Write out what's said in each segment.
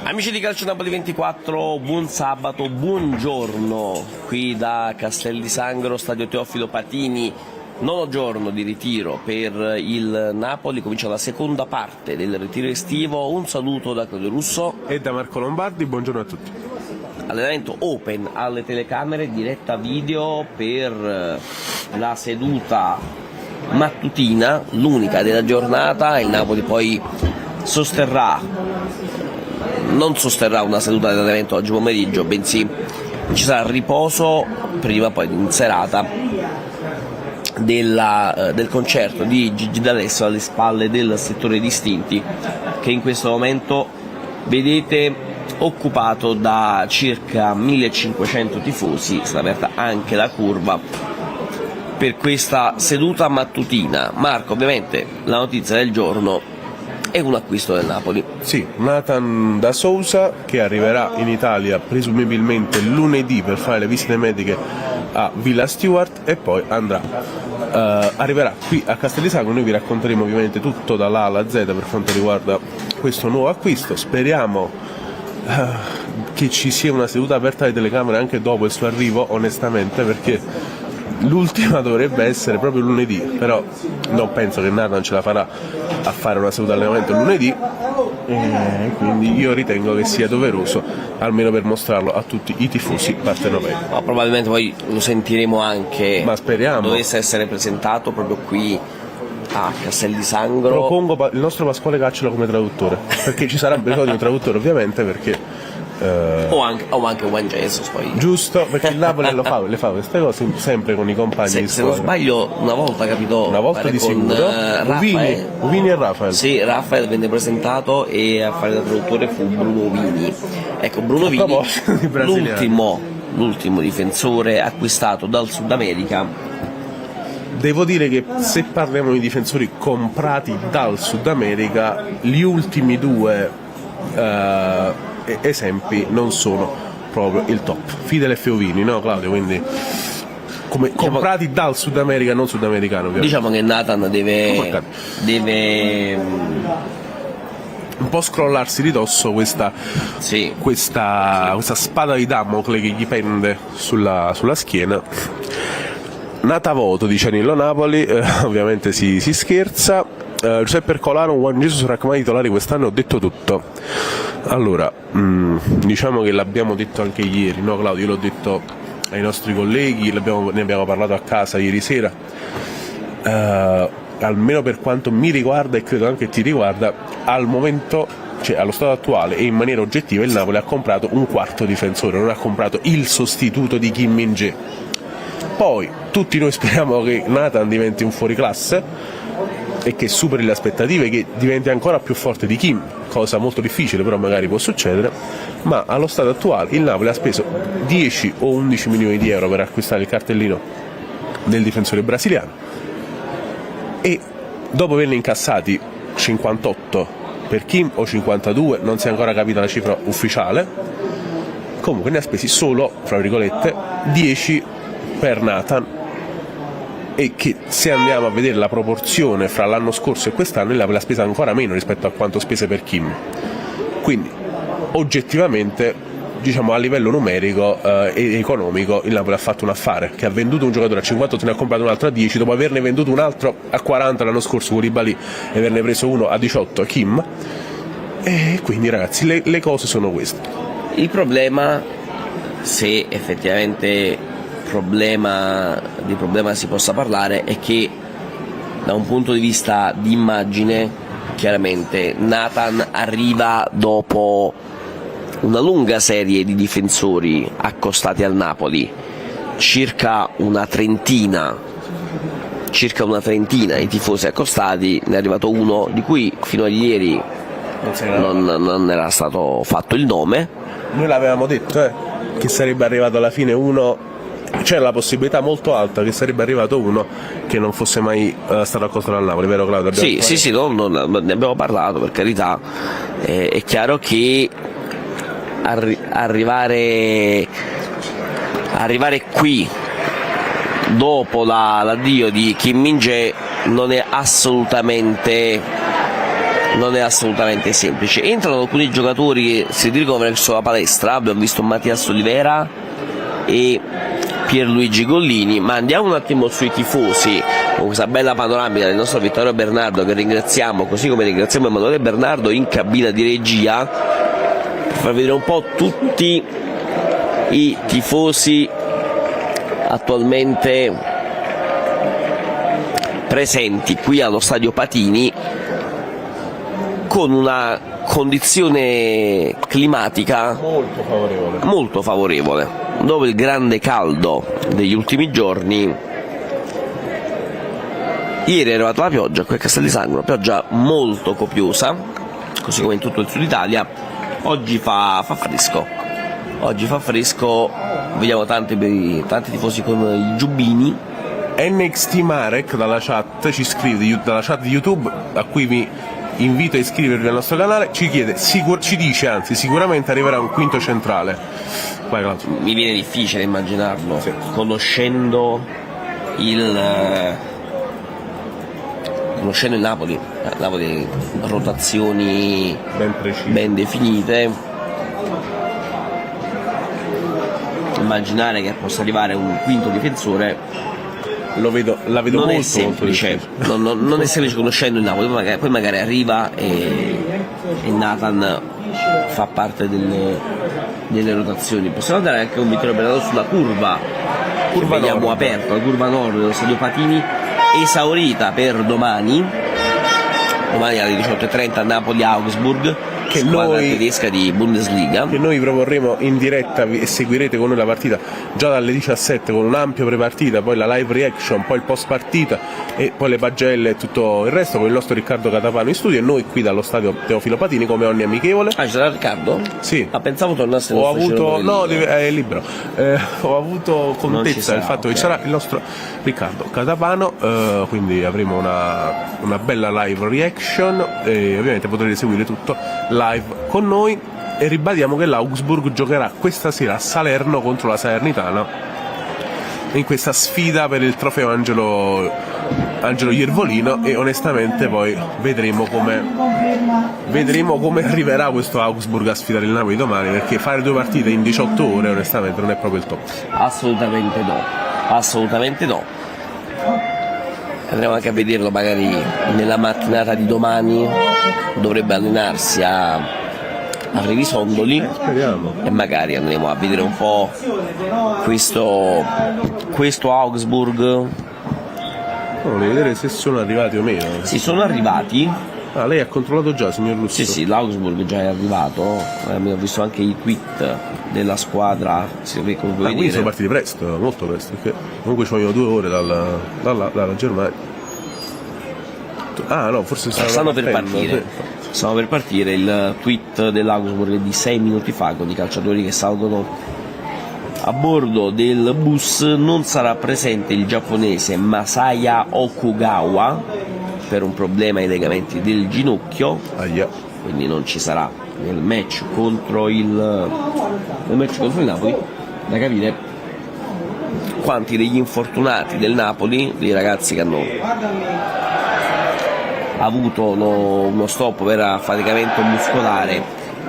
Amici di Calcio Napoli 24, buon sabato, buongiorno, qui da Castel di Sangro, stadio Teofilo Patini, nono giorno di ritiro per il Napoli, comincia la seconda parte del ritiro estivo. Un saluto da Claudio Russo e da Marco Lombardi, buongiorno a tutti. Allenamento open alle telecamere, diretta video per la seduta mattutina, l'unica della giornata. Il Napoli poi non sosterrà una seduta di allenamento oggi pomeriggio, bensì ci sarà riposo prima poi in serata del concerto di Gigi D'Alessio alle spalle del settore distinti, che in questo momento vedete occupato da circa 1500 tifosi. È stata aperta anche la curva per questa seduta mattutina. Marco, ovviamente la notizia del giorno è un acquisto del Napoli. Sì, Nathan da Sousa, che arriverà in Italia presumibilmente lunedì per fare le visite mediche a Villa Stewart e poi arriverà qui a Castel di Sangro. Noi vi racconteremo ovviamente tutto dalla A alla Z per quanto riguarda questo nuovo acquisto. Speriamo che ci sia una seduta aperta alle telecamere anche dopo il suo arrivo, onestamente, perché l'ultima dovrebbe essere proprio lunedì, però non penso che Nathan ce la farà a fare una seduta allenamento lunedì, e quindi io ritengo che sia doveroso, almeno per mostrarlo a tutti i tifosi partenopei. Ma probabilmente poi lo sentiremo anche, ma speriamo, dovesse essere presentato proprio qui a Castel di Sangro. Propongo il nostro Pasquale Cacciola come traduttore, perché ci sarà bisogno di un traduttore, ovviamente, perché o anche Juan Jesus poi. Giusto, perché il Napoli le fa queste cose sempre con i compagni di se non sbaglio una volta capito, una volta di con sicuro Uvini e Rafael. Sì, Rafael venne presentato e a fare da traduttore fu Bruno Uvini. Ecco, Bruno Uvini, l'ultimo difensore acquistato dal Sud America. Devo dire che se parliamo di difensori comprati dal Sud America, gli ultimi due esempi non sono proprio il top. Fidel e Feovini, no Claudio? Quindi come comprati dal Sud America, non sudamericano, ovviamente. Diciamo che Nathan deve un po' scrollarsi di dosso questa spada di Damocle che gli pende sulla schiena. Nata voto, dice Nillo Napoli, ovviamente si scherza. Giuseppe Ercolano, Juan Jesus sarà come titolari quest'anno, ho detto tutto. Allora, diciamo che l'abbiamo detto anche ieri, no Claudio? Io l'ho detto ai nostri colleghi, ne abbiamo parlato a casa ieri sera. Almeno per quanto mi riguarda e credo anche ti riguarda, al momento, cioè allo stato attuale e in maniera oggettiva, il Napoli ha comprato un quarto difensore, non ha comprato il sostituto di Kim Min-jae. Poi tutti noi speriamo che Nathan diventi un fuoriclasse e che superi le aspettative, che diventi ancora più forte di Kim, cosa molto difficile, però magari può succedere. Ma allo stato attuale il Napoli ha speso 10 o 11 milioni di euro per acquistare il cartellino del difensore brasiliano, e dopo averne incassati 58 per Kim o 52, non si è ancora capita la cifra ufficiale, comunque ne ha spesi solo, fra virgolette, 10 per Nathan, e che se andiamo a vedere la proporzione fra l'anno scorso e quest'anno, il Napoli ha speso ancora meno rispetto a quanto spese per Kim. Quindi oggettivamente, diciamo a livello numerico e economico, il Napoli ha fatto un affare, che ha venduto un giocatore a 58, ne ha comprato un altro a 10, dopo averne venduto un altro a 40 l'anno scorso con Koulibaly e averne preso uno a 18 Kim. E quindi ragazzi, le cose sono queste. Il problema, se effettivamente di problema si possa parlare, è che da un punto di vista di immagine, chiaramente Nathan arriva dopo una lunga serie di difensori accostati al Napoli, circa una trentina di tifosi accostati. Ne è arrivato uno di cui fino a ieri non era stato fatto il nome. Noi l'avevamo detto che sarebbe arrivato alla fine uno, c'era la possibilità molto alta che sarebbe arrivato uno che non fosse mai stato accostato al Napoli, vero Claudio? Sì, ne abbiamo parlato, per carità. È chiaro che arrivare qui dopo l'addio di Kim Min-jae non è assolutamente non è assolutamente semplice. Entrano alcuni giocatori che si ricoverano sulla palestra, abbiamo visto Mattias Olivera e Pierluigi Gollini, ma andiamo un attimo sui tifosi con questa bella panoramica del nostro Vittorio Bernardo, che ringraziamo, così come ringraziamo Emanuele Bernardo in cabina di regia, per far vedere un po' tutti i tifosi attualmente presenti qui allo Stadio Patini, con una condizione climatica molto favorevole, dove il grande caldo degli ultimi giorni, ieri è arrivata la pioggia qui a Castel di Sangro, una pioggia molto copiosa, così come in tutto il sud Italia. Oggi fa fresco, vediamo tanti tifosi con i giubbini. NXT Marek dalla chat ci scrive, dalla chat di YouTube, a cui vi invito a iscrivervi al nostro canale, ci chiede, ci dice anzi, sicuramente arriverà un quinto centrale. Vai, Claudio. Mi viene difficile immaginarlo, sì, conoscendo il Napoli. Napoli, rotazioni ben definite. Immaginare che possa arrivare un quinto difensore la vedo non molto, è semplice, non è semplice conoscendo il Napoli, poi magari arriva e Nathan fa parte delle rotazioni. Possiamo andare anche un Vittorio Bernardo sulla curva vediamo aperta, la curva nord dello Stadio Patini, esaurita per domani alle 18:30 Napoli-Augsburg, che squadra tedesca di Bundesliga, che noi proporremo in diretta e seguirete con noi la partita già dalle 17 con un ampio prepartita, poi la live reaction, poi il post partita e poi le pagelle e tutto il resto con il nostro Riccardo Catapano in studio e noi qui dallo stadio Teofilo Patini come ogni amichevole. Ah, c'era Riccardo? Sì. Pensavo tornasse il è libero. Ho avuto contezza del fatto che sarà il nostro Riccardo Catapano, quindi avremo una bella live reaction e ovviamente potrete seguire tutto live con noi. E ribadiamo che l'Augsburg giocherà questa sera a Salerno contro la Salernitana in questa sfida per il trofeo Angelo Iervolino, e onestamente poi vedremo come arriverà questo Augsburg a sfidare il Napoli domani, perché fare 2 partite in 18 ore onestamente non è proprio il top. Assolutamente no. Andremo anche a vederlo magari nella mattinata di domani, dovrebbe allenarsi a Rivisondoli. Speriamo. E magari andremo a vedere un po' questo Augsburg. Volevo vedere se sono arrivati o meno. Sì, sono arrivati. Ah, lei ha controllato già, signor Lusso? Sì, l'Augsburg già è arrivato. Ho visto anche i tweet della squadra. Quindi sono partiti presto, molto presto, perché comunque ci vogliono 2 ore dalla Germania. Ah no, forse stanno per partire. Stiamo per partire. Il tweet dell'Augsburg di 6 minuti fa, con i calciatori che salgono a bordo del bus. Non sarà presente il giapponese Masaya Okugawa per un problema ai legamenti del ginocchio, quindi non ci sarà nel match contro il Napoli. Da capire quanti degli infortunati del Napoli, dei ragazzi che hanno avuto uno stop per affaticamento muscolare,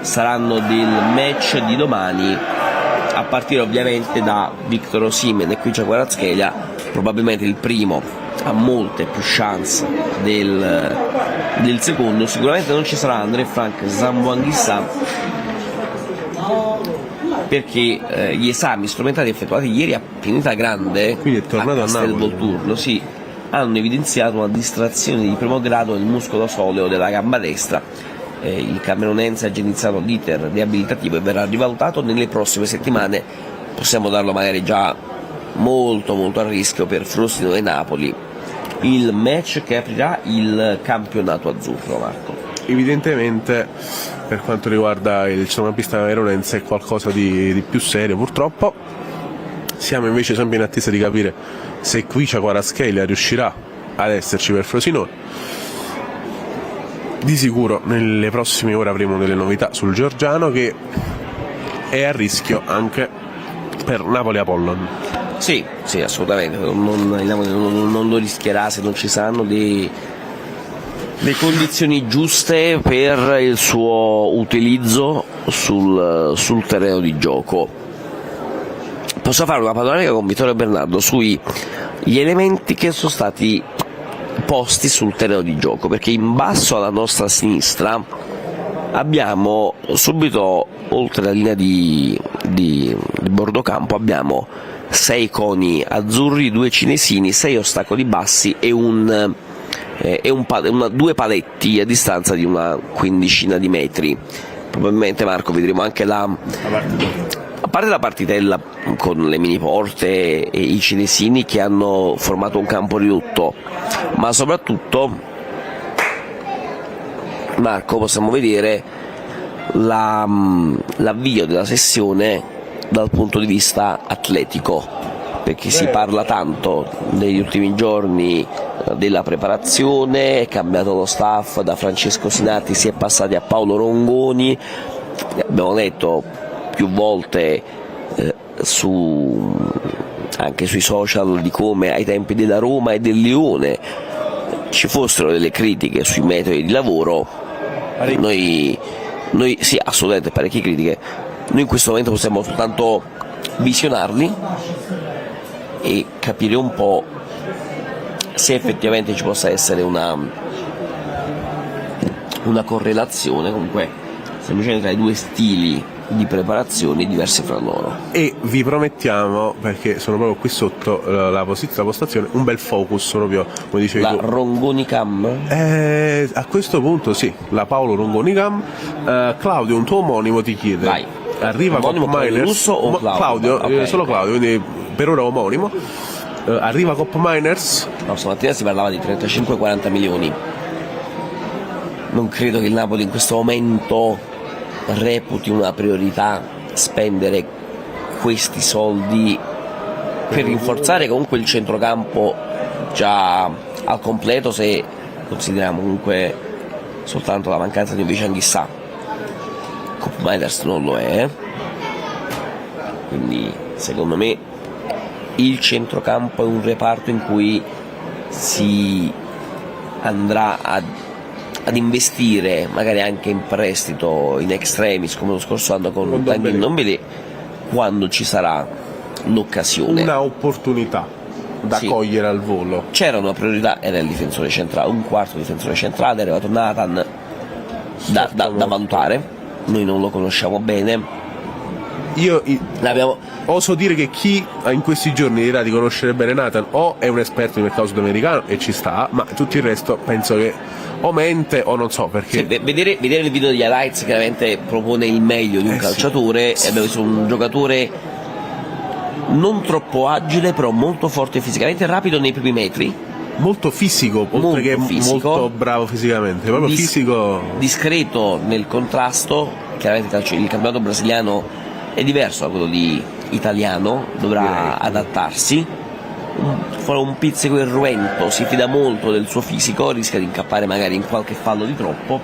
saranno del match di domani, a partire ovviamente da Victor Osimhen. E qui c'è Kvaratskhelia, probabilmente il primo, ha molte più chance del secondo. Sicuramente non ci sarà André Frank Zamboanguissa, perché gli esami strumentali effettuati ieri a Pineta Grande, quindi è tornato a Castelvolturno, sì, hanno evidenziato una distrazione di primo grado del muscolo soleo della gamba destra. Il camerunense ha già iniziato l'iter riabilitativo e verrà rivalutato nelle prossime settimane. Possiamo darlo magari già molto a rischio per Frosinone e Napoli, il match che aprirà il campionato azzurro. Marco, evidentemente per quanto riguarda il centrocampista camerunense è qualcosa di più serio, purtroppo. Siamo invece sempre in attesa di capire se qui Kvaratskhelia riuscirà ad esserci per Frosinone. Di sicuro nelle prossime ore avremo delle novità sul georgiano, che è a rischio anche per Napoli-Apollon. Sì, assolutamente, il Napoli non lo rischierà se non ci saranno le condizioni giuste per il suo utilizzo sul terreno di gioco. Posso fare una panoramica con Vittorio Bernardo sugli elementi che sono stati posti sul terreno di gioco, perché in basso alla nostra sinistra abbiamo subito, oltre la linea di bordo campo, abbiamo 6 coni azzurri, 2 cinesini, 6 ostacoli bassi e due paletti a distanza di una quindicina di metri. Probabilmente, Marco, vedremo anche a parte la partitella con le mini porte e i cinesini che hanno formato un campo ridotto, ma soprattutto, Marco, possiamo vedere l'avvio della sessione dal punto di vista atletico, perché si parla tanto negli ultimi giorni della preparazione, è cambiato lo staff, da Francesco Sinatti si è passati a Paolo Rongoni, abbiamo letto più volte anche sui social di come ai tempi della Roma e del Lione ci fossero delle critiche sui metodi di lavoro. Noi sì, assolutamente parecchie critiche. Noi in questo momento possiamo soltanto visionarli e capire un po' se effettivamente ci possa essere una correlazione, comunque semplicemente tra i due stili di preparazioni diversi fra loro. E vi promettiamo, perché sono proprio qui sotto la postazione, un bel focus proprio, come dicevi la tu. Rongoni Cam? A questo punto sì, la Paolo Rongoni Cam. Claudio, un tuo omonimo ti chiede. Vai. Arriva Cop Miners. Russo o Claudio, okay, solo Claudio, quindi per ora omonimo. Arriva Cop Miners. No, stamattina si parlava di 35-40 milioni. Non credo che il Napoli in questo momento reputi una priorità spendere questi soldi per rinforzare comunque il centrocampo già al completo, se consideriamo comunque soltanto la mancanza di un Vicenghissà. Cop Miners non lo è, quindi secondo me il centrocampo è un reparto in cui si andrà ad investire, magari anche in prestito in extremis come lo scorso anno con Tanguy Ndombele, quando ci sarà l'occasione. Una opportunità da cogliere al volo. C'era una priorità, era il difensore centrale, un quarto difensore centrale, è arrivato Nathan da valutare, noi non lo conosciamo bene. Oso dire che chi in questi giorni dirà di conoscere bene Nathan o è un esperto di mercato sudamericano e ci sta, ma tutto il resto penso che o mente o non so perché. Sì, vedere il video degli highlights chiaramente propone il meglio di un calciatore, e abbiamo visto un giocatore non troppo agile, però molto forte fisicamente, rapido nei primi metri, molto fisico, oltre che molto bravo fisicamente, proprio fisico, discreto nel contrasto. Chiaramente il campionato brasiliano è diverso da quello italiano, dovrà adattarsi. Un pizzico irruento, si fida molto del suo fisico, rischia di incappare magari in qualche fallo di troppo,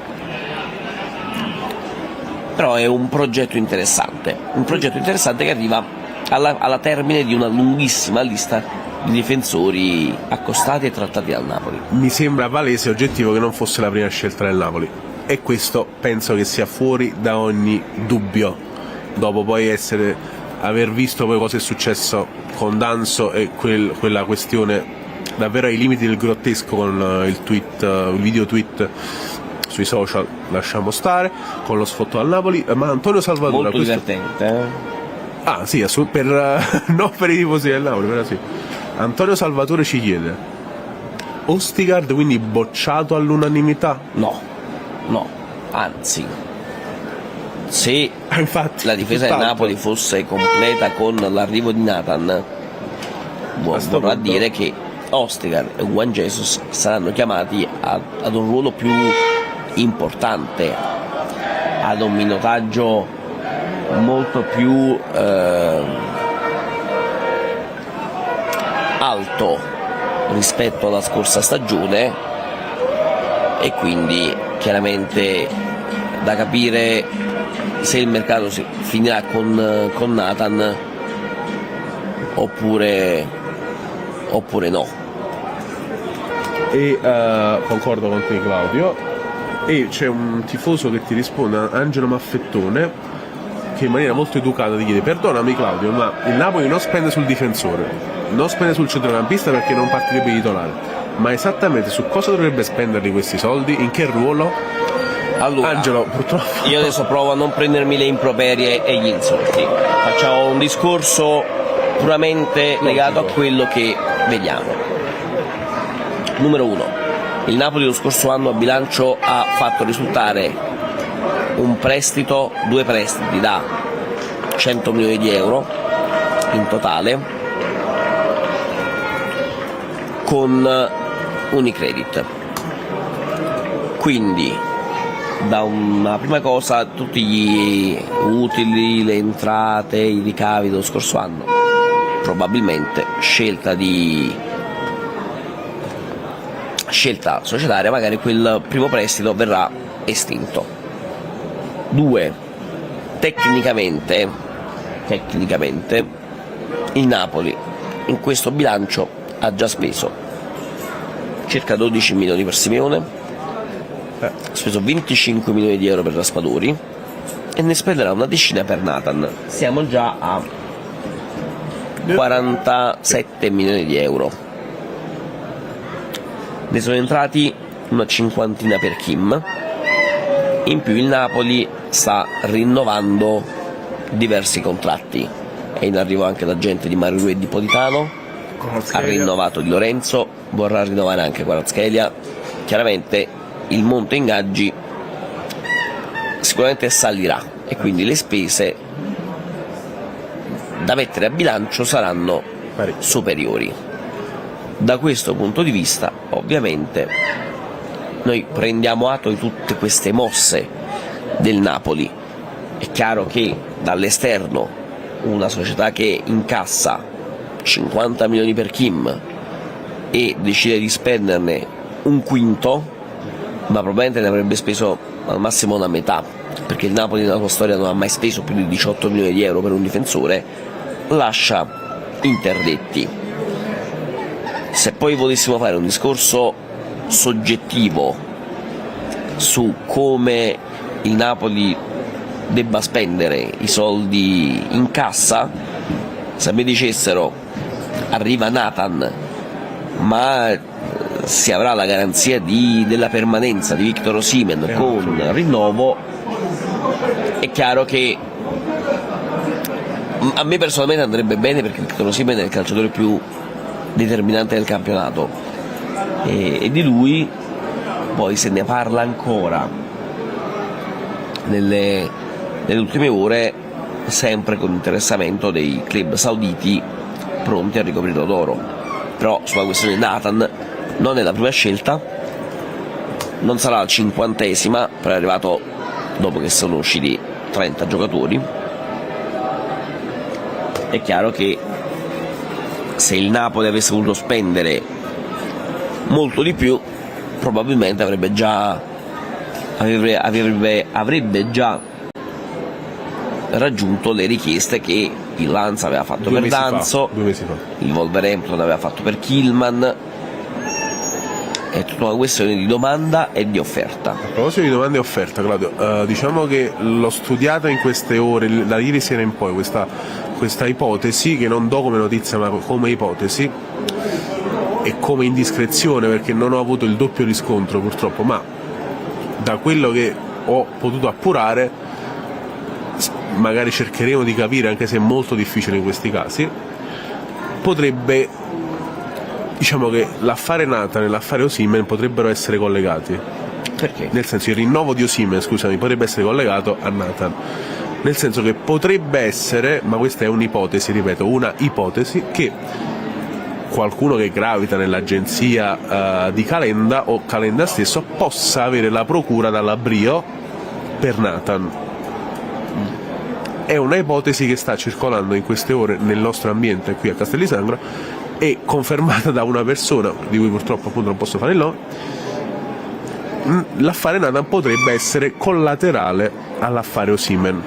però è un progetto interessante che arriva alla termine di una lunghissima lista di difensori accostati e trattati dal Napoli. Mi sembra palese e oggettivo che non fosse la prima scelta del Napoli, e questo penso che sia fuori da ogni dubbio, dopo poi aver visto poi cosa è successo con Danso e quella questione davvero ai limiti del grottesco con il video tweet sui social, lasciamo stare, con lo sfotto al Napoli. Ma Antonio Salvatore, molto divertente, Ah sì, non per i tifosi del Napoli, però sì. Antonio Salvatore ci chiede: Ostigard quindi bocciato all'unanimità? No, anzi, se infatti, la difesa del Napoli fosse completa con l'arrivo di Nathan, vorrà dire che Ostigard e Juan Jesus saranno chiamati ad un ruolo più importante, ad un minutaggio molto più alto rispetto alla scorsa stagione, e quindi chiaramente da capire se il mercato finirà con Nathan oppure no. e concordo con te Claudio, e c'è un tifoso che ti risponde, Angelo Maffettone, che in maniera molto educata ti chiede: perdonami Claudio, ma il Napoli non spende sul difensore, non spende sul centrocampista perché non partirebbe titolare, ma esattamente su cosa dovrebbe spenderli questi soldi, in che ruolo? Allora, Angelo, purtroppo io adesso provo a non prendermi le improperie e gli insulti, facciamo un discorso puramente legato a quello che vediamo. Numero 1, il Napoli lo scorso anno a bilancio ha fatto risultare un prestito, 2 prestiti da 100 milioni di euro in totale con Unicredit. Quindi, da una prima cosa, tutti gli utili, le entrate, i ricavi dello scorso anno, probabilmente scelta societaria, magari quel primo prestito verrà estinto. 2, tecnicamente il Napoli in questo bilancio ha già speso circa 12 milioni per Simeone, ha speso 25 milioni di euro per Raspadori e ne spenderà una decina per Nathan. Siamo già a 47 milioni di euro. Ne sono entrati una cinquantina per Kim. In più il Napoli sta rinnovando diversi contratti. È in arrivo anche la gente di Mario Rui e di Politano, ha rinnovato Di Lorenzo, vorrà rinnovare anche Kvaratskhelia. Chiaramente il monte ingaggi sicuramente salirà e quindi le spese da mettere a bilancio saranno superiori. Da questo punto di vista, ovviamente, noi prendiamo atto di tutte queste mosse del Napoli. È chiaro che dall'esterno una società che incassa 50 milioni per Kim e decide di spenderne un quinto, ma probabilmente ne avrebbe speso al massimo una metà, perché il Napoli nella sua storia non ha mai speso più di 18 milioni di euro per un difensore, lascia interdetti. Se poi volessimo fare un discorso soggettivo su come il Napoli debba spendere i soldi in cassa, se mi dicessero arriva Nathan ma si avrà la garanzia della permanenza di Victor Osimhen con rinnovo, è chiaro che a me personalmente andrebbe bene, perché Victor Osimhen è il calciatore più determinante del campionato e di lui poi se ne parla ancora nelle ultime ore, sempre con interessamento dei club sauditi pronti a ricoprirlo d'oro. Però sulla questione Nathan non è la prima scelta, non sarà la 50esima, però è arrivato dopo che sono usciti 30 giocatori. È chiaro che se il Napoli avesse voluto spendere molto di più, probabilmente avrebbe già raggiunto le richieste che il Lens aveva fatto per Danzo, 2 mesi fa. il Wolverhampton aveva fatto per Killman. È tutta una questione di domanda e di offerta. A proposito di domanda e offerta, Claudio, diciamo che l'ho studiata in queste ore, da ieri sera in poi, questa ipotesi, che non do come notizia ma come ipotesi e come indiscrezione, perché non ho avuto il doppio riscontro purtroppo, ma da quello che ho potuto appurare, magari cercheremo di capire, anche se è molto difficile in questi casi, potrebbe, diciamo che l'affare Nathan e l'affare Osimhen potrebbero essere collegati. Perché? Nel senso, il rinnovo di Osimhen, scusami, potrebbe essere collegato a Nathan. Nel senso che potrebbe essere, ma questa è un'ipotesi, ripeto, una ipotesi, che qualcuno che gravita nell'agenzia di Calenda o Calenda stesso possa avere la procura dalla Brio per Nathan. È una ipotesi che sta circolando in queste ore nel nostro ambiente qui a Castellisangro e confermata da una persona di cui purtroppo appunto non posso fare il nome. L'affare Nathan potrebbe essere collaterale all'affare Osimhen.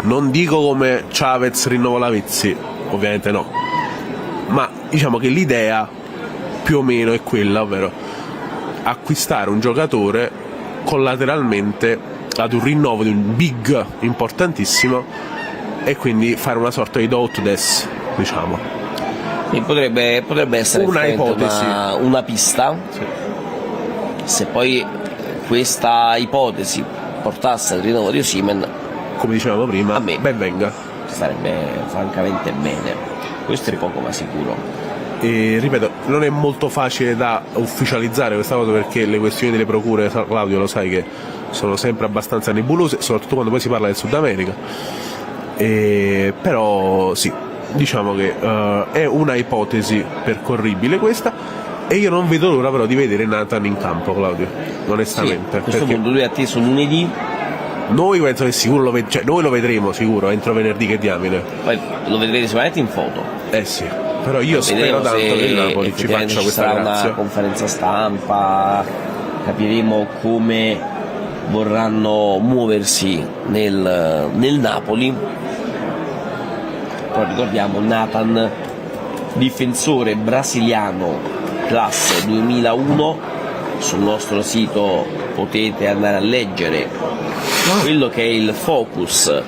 Non dico come Chavez rinnovo Lavezzi, ovviamente no, ma diciamo che l'idea più o meno è quella, ovvero acquistare un giocatore collateralmente ad un rinnovo di un big importantissimo e quindi fare una sorta di do ut des, diciamo. E potrebbe essere Una ipotesi. una pista. Sì. Se poi questa ipotesi portasse al rinnovo di Osimhen, Come dicevamo prima, a me ben venga. starebbe francamente bene. Questo è poco ma sicuro. E ripeto, non è molto facile da ufficializzare questa cosa perché le questioni delle procure, Claudio, lo sai che sono sempre abbastanza nebulose, soprattutto quando poi si parla del Sud America. Però sì, diciamo che è una ipotesi percorribile questa, e io non vedo l'ora però di vedere Nathan in campo, Claudio, onestamente. Sì, a questo perché punto lui è atteso lunedì, noi penso che sicuro noi lo vedremo sicuro entro venerdì, che diamine. poi lo vedrete sicuramente in foto. Sì, però io spero Vedremo tanto se che il Napoli ci effettivamente faccia questa sarà grazia. una conferenza stampa, capiremo come vorranno muoversi nel Napoli. Poi ricordiamo Nathan, difensore brasiliano classe 2001. Sul nostro sito potete andare a leggere quello che è il focus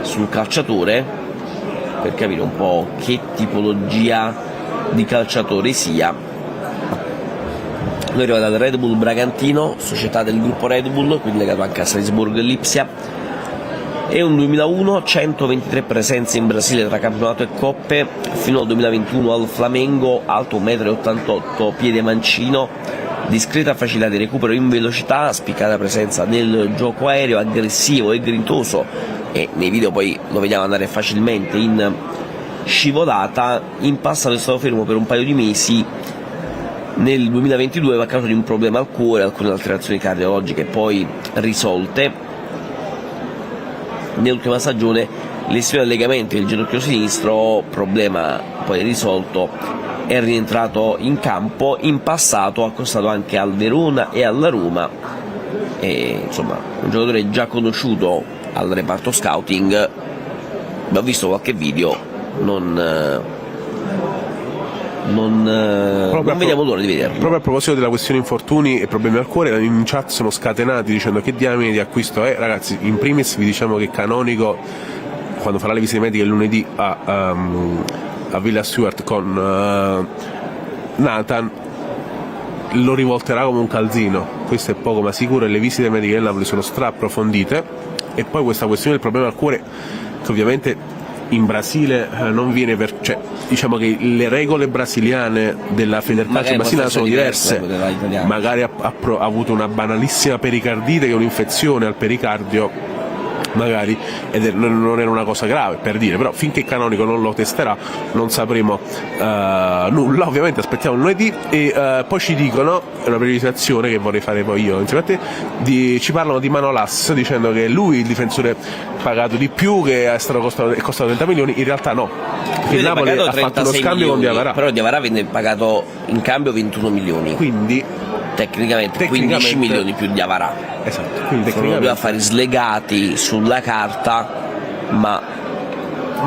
sul calciatore, per capire un po' che tipologia di calciatore sia. Lui arriva dal Red Bull Bragantino, società del gruppo Red Bull, quindi legato anche a Salzburgo e Lipsia. È un 2001, 123 presenze in Brasile tra campionato e coppe, fino al 2021 al Flamengo, alto 1,88 m, piede mancino, discreta facilità di recupero in velocità, spiccata presenza nel gioco aereo, aggressivo e grintoso, e nei video poi lo vediamo andare facilmente in scivolata. In passato è stato fermo per un paio di mesi, nel 2022 a causa di un problema al cuore, alcune alterazioni cardiologiche poi risolte. Nell'ultima stagione lesione al legamento del ginocchio sinistro, problema poi risolto, è rientrato in campo. In passato ha costato anche al Verona e alla Roma, e insomma un giocatore già conosciuto al reparto scouting. Ho visto qualche video, non vediamo l'ora di vederlo. Proprio a proposito della questione infortuni e problemi al cuore, in chat sono scatenati dicendo che diamine di acquisto è. Ragazzi, in primis vi diciamo che Canonico, quando farà le visite mediche lunedì a Villa Stewart con Nathan, lo rivolterà come un calzino, questo è poco ma sicuro, e le visite mediche del Napoli sono approfondite. E poi questa questione del problema al cuore, che ovviamente in Brasile non viene cioè diciamo che le regole brasiliane della Federcalcio brasiliana sono diverse. Magari ha avuto una banalissima pericardite, che è un'infezione al pericardio magari, ed non era una cosa grave, per dire, però finché Canonico non lo testerà non sapremo nulla. Ovviamente aspettiamo lunedì, e poi ci dicono, è una precisazione che vorrei fare poi io insieme a te, ci parlano di Manolas, dicendo che lui il difensore pagato di più, che è costato 30 milioni, in realtà no, il Napoli ha fatto uno scambio con Diawara, però Diawara viene pagato in cambio 21 milioni, quindi tecnicamente 15 milioni più Diawara. Esatto, quindi Sono due affari slegati sulla carta, ma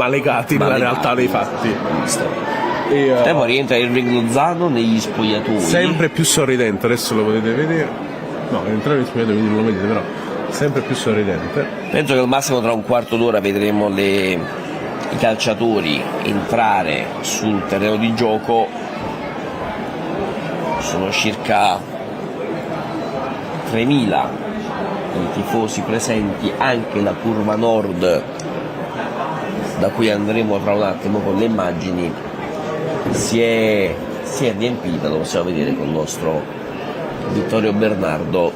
legati nella realtà dei fatti. E poi rientra Irving Lozano negli spogliatoi, sempre più sorridente, adesso lo potete vedere, no, entrare negli spogliatoi quindi non lo vedete, però sempre più sorridente. Penso che al massimo tra un quarto d'ora vedremo i calciatori entrare sul terreno di gioco. Sono circa 3.000 i tifosi presenti, anche la curva nord, da cui andremo tra un attimo con le immagini, si è riempita, lo possiamo vedere con il nostro Vittorio Bernardo.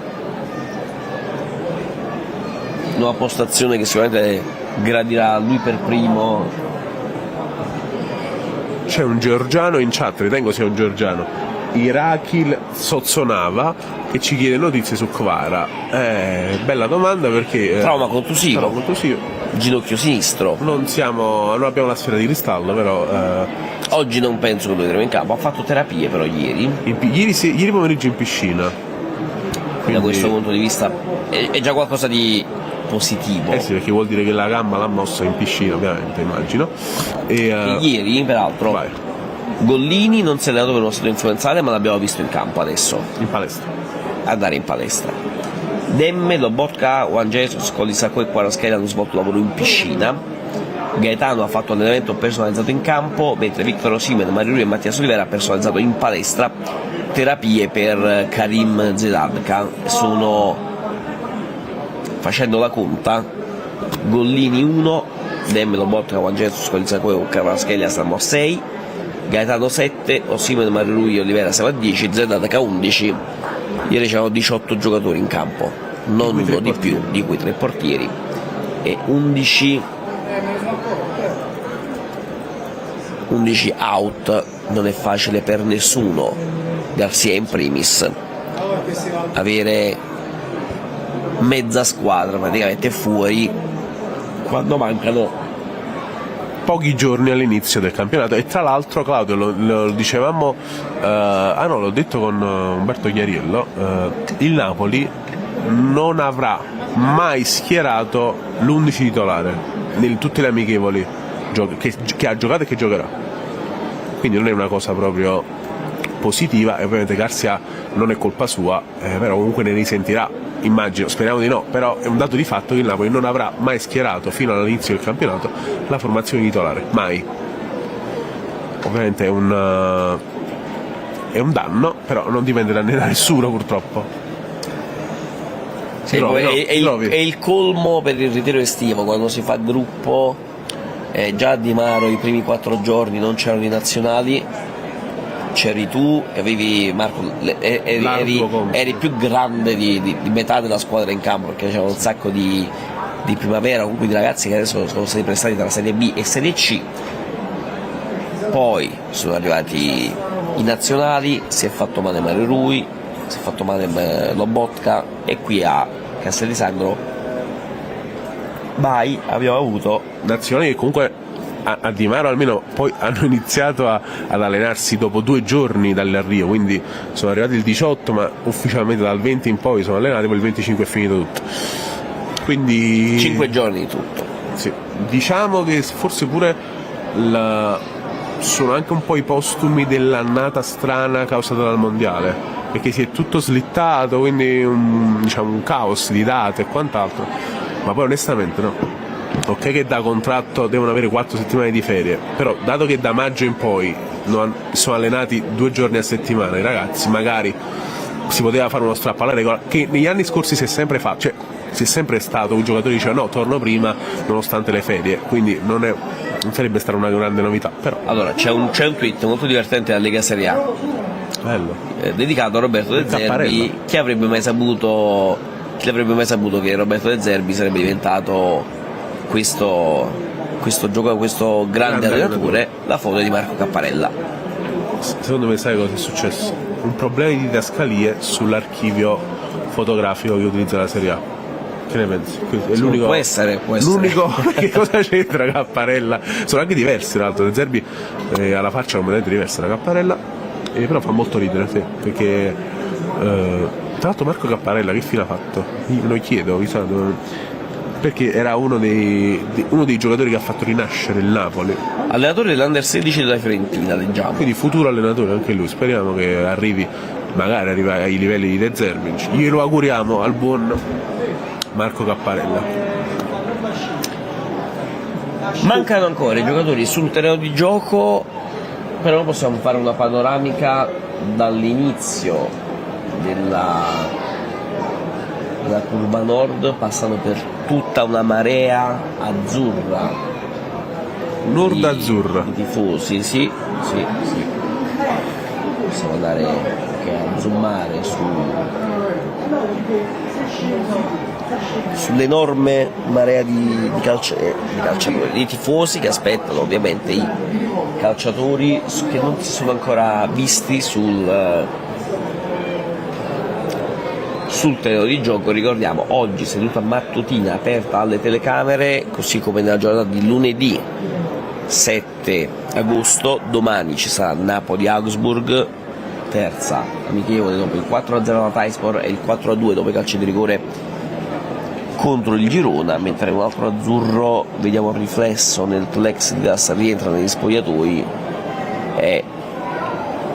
Nuova postazione che sicuramente gradirà a lui per primo. C'è un georgiano in chat, ritengo sia un georgiano, Irakil Sozzonava, che ci chiede notizie su Kvara. Bella domanda, perché Trauma contusivo, ginocchio sinistro. Non abbiamo la sfera di cristallo, però oggi non penso che lo vedremo in campo. Ha fatto terapie però ieri pomeriggio in piscina, quindi, da questo punto di vista è già qualcosa di positivo. sì, perché vuol dire che la gamba l'ha mossa in piscina, ovviamente, immagino. Ieri peraltro Gollini non si è allenato per uno stato influenzale, ma l'abbiamo visto in campo adesso, in palestra. andare in palestra. Demme, Lobotka, Juan Jesus, Colisacco e Kvaratskhelia hanno svolto lavoro in piscina. Gaetano ha fatto allenamento personalizzato in campo, mentre Victor Osimhen, Mario Rui e Mattias Olivera personalizzato in palestra. Terapie per Karim Zeladka sono, facendo la conta, Gollini 1, Demme, Lobotka, Juan Jesus, Colisacco e Kvaratskhelia stanno a 6, Gaetano 7, Osimhen, Mario Rui e Olivera siamo a 10, Zeladka 11. Ieri c'erano 18 giocatori in campo, non uno di più, di cui 3 portieri, e 11 out. Non è facile per nessuno, Garcia in primis, avere mezza squadra praticamente fuori quando mancano pochi giorni all'inizio del campionato. E tra l'altro, Claudio, lo dicevamo, l'ho detto con Umberto Chiariello, il Napoli non avrà mai schierato l'11 titolare in tutte le amichevoli che ha giocato e che giocherà, quindi non è una cosa proprio positiva, e ovviamente Garcia non è colpa sua, però comunque ne risentirà, immagino, speriamo di no, però è un dato di fatto che il Napoli non avrà mai schierato fino all'inizio del campionato la formazione titolare, mai. Ovviamente è un danno, però non dipende da nessuno, purtroppo. Sì, è il colmo per il ritiro estivo, quando si fa gruppo, già a Di Maro i primi 4 giorni non c'erano i nazionali, c'eri tu, avevi Marco, eri più grande di metà della squadra in campo, perché c'era un sacco di primavera, comunque di ragazzi che adesso sono stati prestati tra Serie B e Serie C. Poi sono arrivati i nazionali, si è fatto male Mario Rui, si è fatto male Lobotka, e qui a Castellisandro abbiamo avuto nazionali che comunque a Di Maro almeno poi hanno iniziato ad allenarsi dopo 2 giorni dall'arrivo, quindi sono arrivati il 18, ma ufficialmente dal 20 in poi sono allenati, poi il 25 è finito tutto, quindi 5 giorni di tutto. Sì. Diciamo che forse pure sono anche un po' i postumi dell'annata strana causata dal mondiale, perché si è tutto slittato, quindi un caos di date e quant'altro, ma poi onestamente no. Ok che da contratto devono avere 4 settimane di ferie, però dato che da maggio in poi sono allenati 2 giorni a settimana i ragazzi, magari si poteva fare uno strappo alla regola, che negli anni scorsi si è sempre fatto, cioè si è sempre stato, un giocatore diceva no, torno prima nonostante le ferie, quindi non sarebbe stata una grande novità. Però allora c'è un tweet molto divertente della Lega Serie A, bello, dedicato a Roberto De Zerbi. Chi avrebbe mai saputo che Roberto De Zerbi sarebbe diventato questo grande allenatore? La foto di Marco Capparella. Secondo me sai cosa è successo? Un problema di didascalie sull'archivio fotografico che utilizza la Serie A. Che ne pensi? È l'unico, può essere. L'unico che cosa c'entra Capparella? Sono anche diversi, tra l'altro. De Zerbi alla faccia completamente diversa da Capparella, però fa molto ridere, sì, perché tra l'altro Marco Capparella che fine ha fatto? Io me lo chiedo, perché era uno dei giocatori che ha fatto rinascere il Napoli, allenatore dell'Under 16 della Fiorentina, leggiamo, quindi futuro allenatore anche lui. Speriamo che magari arriva ai livelli di De Zerbi, glielo auguriamo al buon Marco Capparella. Mancano ancora i giocatori sul terreno di gioco, però possiamo fare una panoramica dall'inizio della curva nord, passando per tutta una marea azzurra, nord-azzurra di tifosi, sì. Possiamo andare anche a zoomare sull'enorme marea di calciatori, di tifosi che aspettano ovviamente i calciatori che non si sono ancora visti sul terreno di gioco. Ricordiamo, oggi seduta mattutina aperta alle telecamere, così come nella giornata di lunedì 7 agosto. Domani ci sarà Napoli-Augsburg, terza amichevole dopo il 4-0 alla Taispor e il 4-2 dopo i calci di rigore contro il Girona, mentre un altro azzurro, vediamo il riflesso nel plex di Dassa, rientra negli spogliatoi, è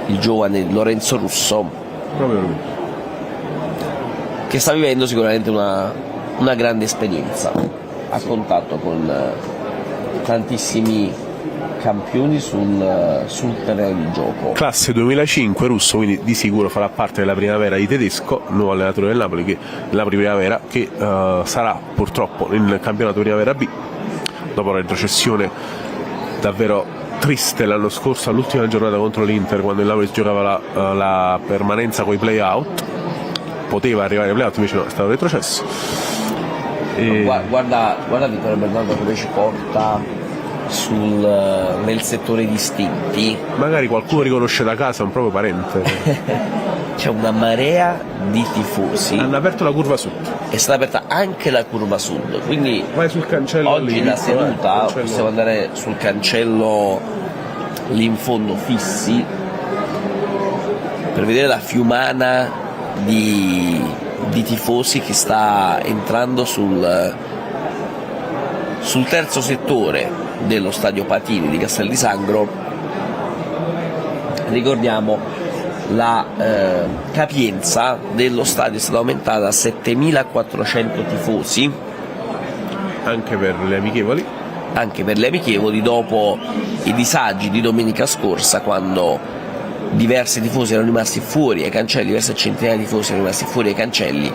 il giovane Lorenzo Russo, Proprio lui. che sta vivendo sicuramente una grande esperienza a contatto con tantissimi campioni sul terreno di gioco. Classe 2005 Russo, quindi di sicuro farà parte della primavera di Tedesco, nuovo allenatore del Napoli, che la primavera che sarà purtroppo nel campionato Primavera B dopo la retrocessione davvero triste l'anno scorso all'ultima giornata contro l'Inter, quando il Napoli giocava la permanenza con i play-out, poteva arrivare ai play-out, invece no, è stato retrocesso. Guarda Vittorio Bernardo come ci porta nel settore distinti. Magari qualcuno riconosce da casa un proprio parente. C'è una marea di tifosi. Hanno aperto la curva sud. È stata aperta anche la curva sud, quindi vai sul cancello oggi lì, la seduta cancello. possiamo andare sul cancello lì in fondo fissi per vedere la fiumana di tifosi che sta entrando sul terzo settore dello stadio Patini di Castel di Sangro. Ricordiamo la capienza dello stadio è stata aumentata a 7.400 tifosi anche per le amichevoli, dopo i disagi di domenica scorsa, quando diversi tifosi erano rimasti fuori ai cancelli, diverse centinaia di tifosi erano rimasti fuori ai cancelli,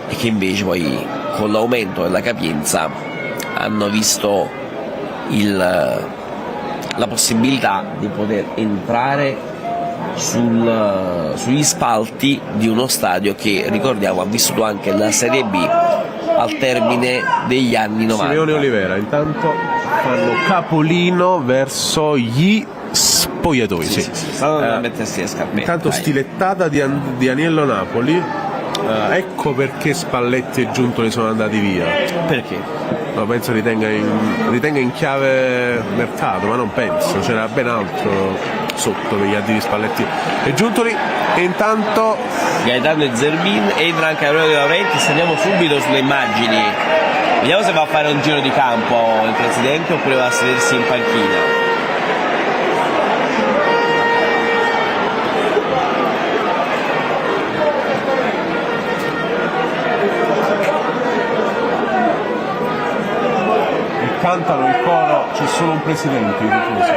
e che invece poi con l'aumento della capienza hanno visto la possibilità di poter entrare sugli spalti di uno stadio che, ricordiamo, ha vissuto anche la Serie B al termine degli anni 90. Simeone Olivera intanto fanno capolino verso gli spogliatoi. Sì. Mettersi le scarpette. Intanto dai. Stilettata di Aniello Napoli. Ecco perché Spalletti e Giuntoli sono andati via. Perché? No, penso ritenga in chiave mercato, ma non penso, c'era ben altro sotto per gli addi di Spalletti e Giuntoli. E intanto Gaetano e Zerbin, entra anche Aurelio De Laurentiis. Andiamo subito sulle immagini, vediamo se va a fare un giro di campo il presidente oppure va a sedersi in panchina. cantano il coro, c'è solo un presidente di tifosi.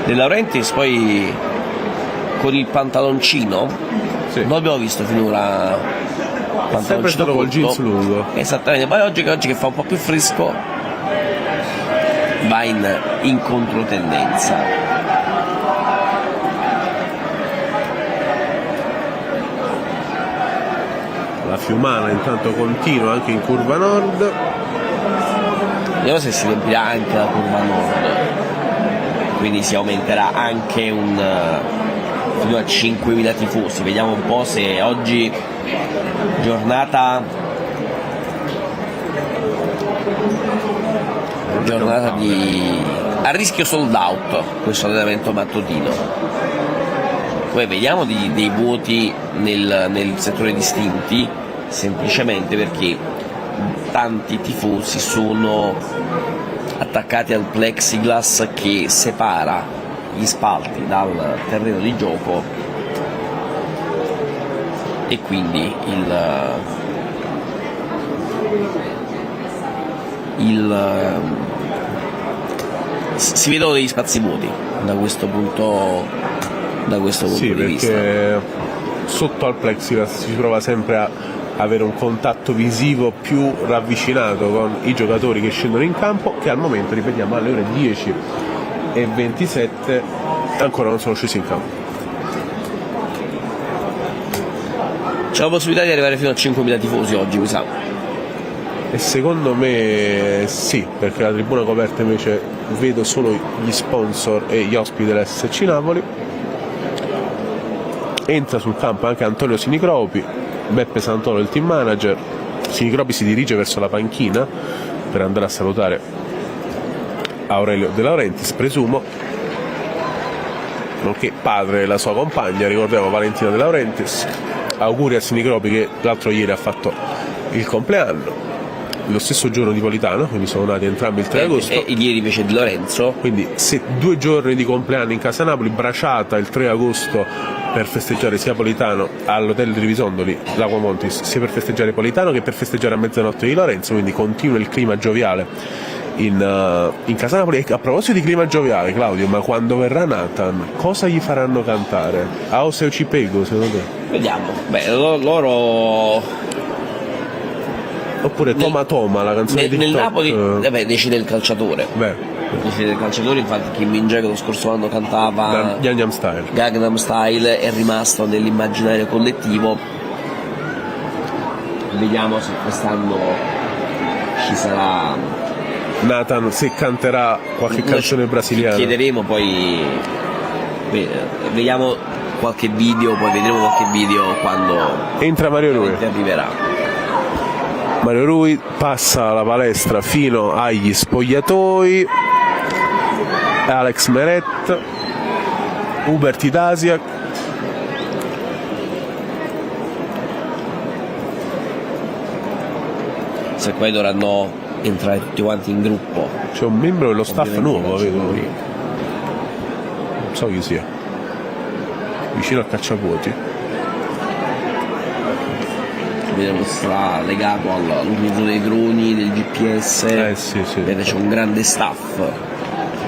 De Laurentiis poi con il pantaloncino, Sì. non abbiamo visto finora È sempre stato col jeans lungo. Esattamente, poi oggi che fa un po' più fresco va in controtendenza. La Fiumana intanto continua anche in curva nord. Vediamo se si riempirà anche la curva nord, quindi si aumenterà anche fino a 5.000 tifosi. Vediamo un po' se oggi giornata a rischio sold out questo allenamento mattutino. Poi vediamo dei voti nel settore distinti, semplicemente perché tanti tifosi sono attaccati al plexiglass che separa gli spalti dal terreno di gioco, e quindi si vedono degli spazi vuoti da questo punto Sì, di vista. perché sotto al plexiglass si prova sempre a avere un contatto visivo più ravvicinato con i giocatori che scendono in campo, che al momento, ripetiamo, alle ore 10:27 ancora non sono scesi in campo. C'è la possibilità di arrivare fino a 5.000 tifosi oggi, mi sa. E secondo me sì, perché la tribuna coperta invece vedo solo gli sponsor e gli ospiti dell'SC Napoli. Entra sul campo anche Antonio Sinicropi, Beppe Santoro il team manager. Sinicropi si dirige verso la panchina per andare a salutare Aurelio De Laurentiis, presumo, nonché padre della sua compagna, ricordiamo Valentina De Laurentiis. Auguri a Sinicropi che l'altro ieri ha fatto il compleanno. lo stesso giorno di Politano, quindi sono nati entrambi il 3 agosto. E ieri invece di Lorenzo. Quindi 2 giorni di compleanno in casa Napoli, braciata il 3 agosto per festeggiare sia Politano all'hotel di Rivisondoli, l'Aqua Montis, sia per festeggiare Politano che per festeggiare a mezzanotte di Lorenzo, quindi continua il clima gioviale in casa Napoli. E a proposito di clima gioviale, Claudio, ma quando verrà Nathan, cosa gli faranno cantare? House o Ci Pego, secondo te? Vediamo. Beh, loro... Oppure Toma Toma, la canzone di nel TikTok. Napoli decide il calciatore. Decide il calciatore, infatti Kim Min-jae che lo scorso anno cantava Gangnam Style è rimasto nell'immaginario collettivo. Vediamo se quest'anno ci sarà Nathan, se canterà qualche canzone brasiliana. Chiederemo, poi vediamo qualche video, poi vedremo qualche video quando entra Mario Rui. Arriverà. Mario Rui passa la palestra fino agli spogliatoi. Alex Meret, Hubert Idasiak, se poi dovranno entrare tutti quanti in gruppo. C'è un membro dello staff nuovo, vedo. Non so chi sia, vicino al cacciavuoti. Vedremo se sarà legato all'utilizzo dei droni, del GPS. Sì. Vedete, c'è un grande staff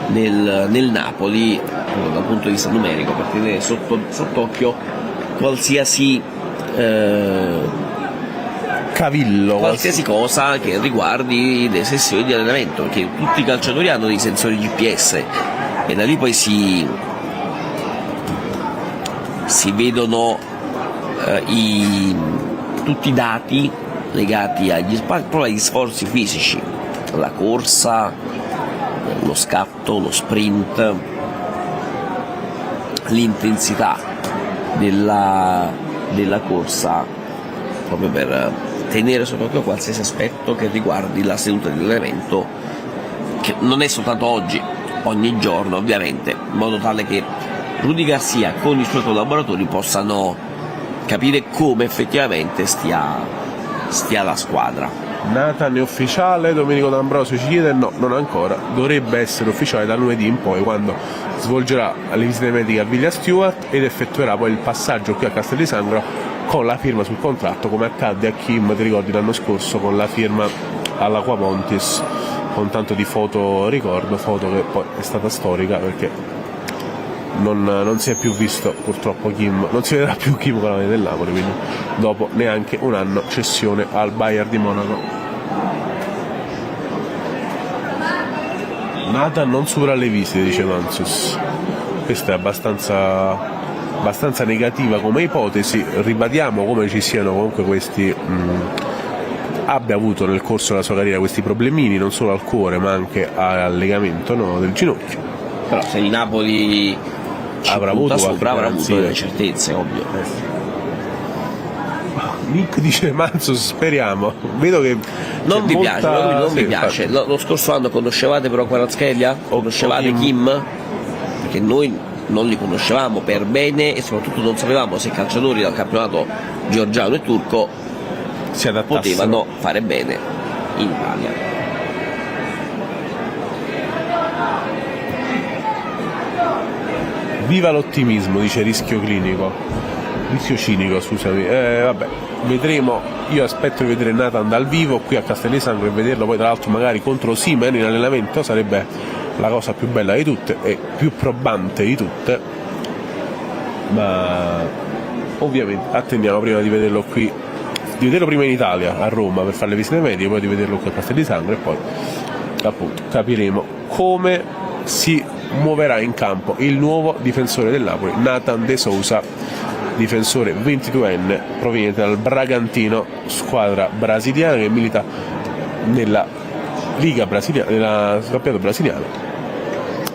nel Napoli dal punto di vista numerico per tenere sott'occhio qualsiasi cavillo, qualsiasi cosa che riguardi le sessioni di allenamento, perché tutti i calciatori hanno dei sensori GPS e da lì poi si vedono tutti i dati legati proprio agli sforzi fisici, la corsa, lo scatto, lo sprint, l'intensità della corsa, proprio per tenere sott'occhio qualsiasi aspetto che riguardi la seduta di allenamento, che non è soltanto ogni giorno ovviamente, in modo tale che Rudy Garcia con i suoi collaboratori possano capire come effettivamente stia la squadra. Nathan è ufficiale, Domenico D'Ambrosio ci chiede no, non ancora, dovrebbe essere ufficiale da lunedì in poi, quando svolgerà le visite mediche a Villa Stewart ed effettuerà poi il passaggio qui a Castel di Sangro con la firma sul contratto, come accadde a Kim, ti ricordi l'anno scorso, con la firma all'Aqua Montis, con tanto di foto che poi è stata storica perché non si è più visto purtroppo Kim, non si vedrà più Kim con la maglia del Napoli, quindi dopo neanche un anno cessione al Bayern di Monaco. Nathan non supera le visite, dice Mansus. Questa è abbastanza negativa come ipotesi. Ribadiamo come ci siano comunque questi abbia avuto nel corso della sua carriera questi problemini non solo al cuore ma anche al legamento del ginocchio. Però se il Napoli avrà avuto delle certezze, ovvio. Nick dice Mansus, speriamo. Vedo che non vi piace. Lo scorso anno conoscevate però Kvaratskhelia? Conoscevate Kim? Perché noi non li conoscevamo per bene e soprattutto non sapevamo se i calciatori dal campionato georgiano e turco potevano fare bene in Italia. Viva l'ottimismo, dice Rischio Cinico, scusami. Vabbè, vedremo. Io aspetto di vedere Nathan dal vivo qui a Castel di Sangro e vederlo poi tra l'altro magari contro Osimhen in allenamento, sarebbe la cosa più bella di tutte e più probante di tutte, ma ovviamente attendiamo prima di vederlo qui, di vederlo prima in Italia a Roma per fare le visite medie, poi di vederlo qui a Castel di Sangro e poi appunto capiremo come si muoverà in campo il nuovo difensore del Napoli, Nathan De Sousa, difensore 22enne proveniente dal Bragantino, squadra brasiliana che milita nella Liga brasiliana, nella campionato brasiliano,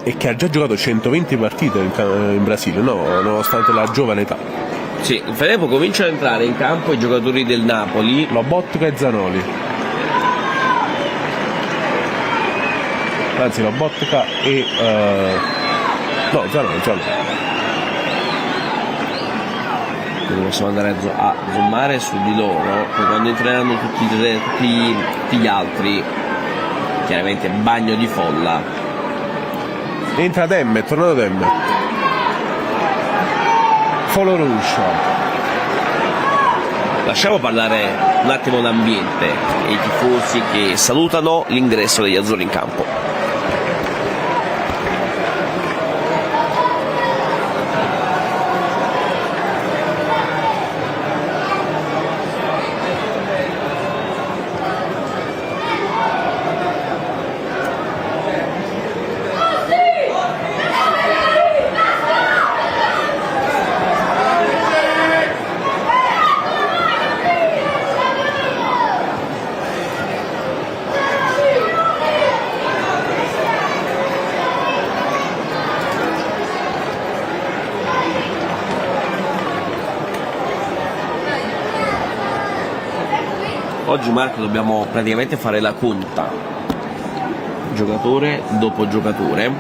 e che ha già giocato 120 partite in Brasile, nonostante la giovane età. Sì, nel frattempo cominciano ad entrare in campo i giocatori del Napoli, Lobotka e Zanoli. Anzi, Lobotka e Zanoli. quindi possiamo andare a zoomare su di loro. Poi quando entreranno tutti gli altri, chiaramente bagno di folla. Entra Demme, è tornato Demme. Foloruscio. Lasciamo parlare un attimo l'ambiente e i tifosi che salutano l'ingresso degli azzurri in campo. Oggi, Marco, dobbiamo praticamente fare la conta giocatore dopo giocatore.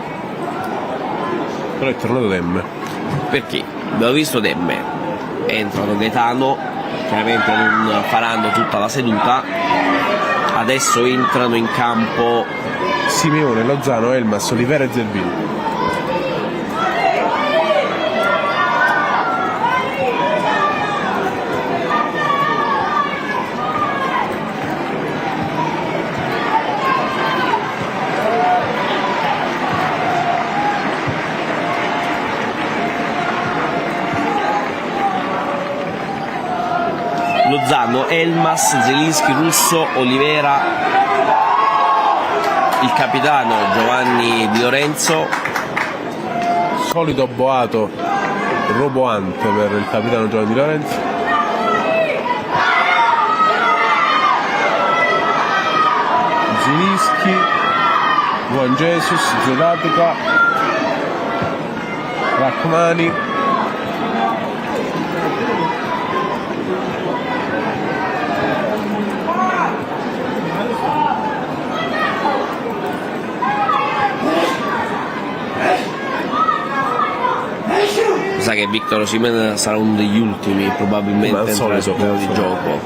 Però è tornato Demme. Perché abbiamo visto Demme, è entrato Gaetano, chiaramente non faranno tutta la seduta. Adesso entrano in campo Simeone, Lozano, Elmas, Olivera e Zerbino. Lozano, Elmas, Zelinski, Russo, Olivera, il capitano Giovanni Di Lorenzo, Solito boato roboante per il capitano Giovanni Di Lorenzo. Zelinski, Juan Jesus, Zelatica, Rachmani. sa che Victor Osimhen sarà uno degli ultimi probabilmente a entrare sul piano di gioco.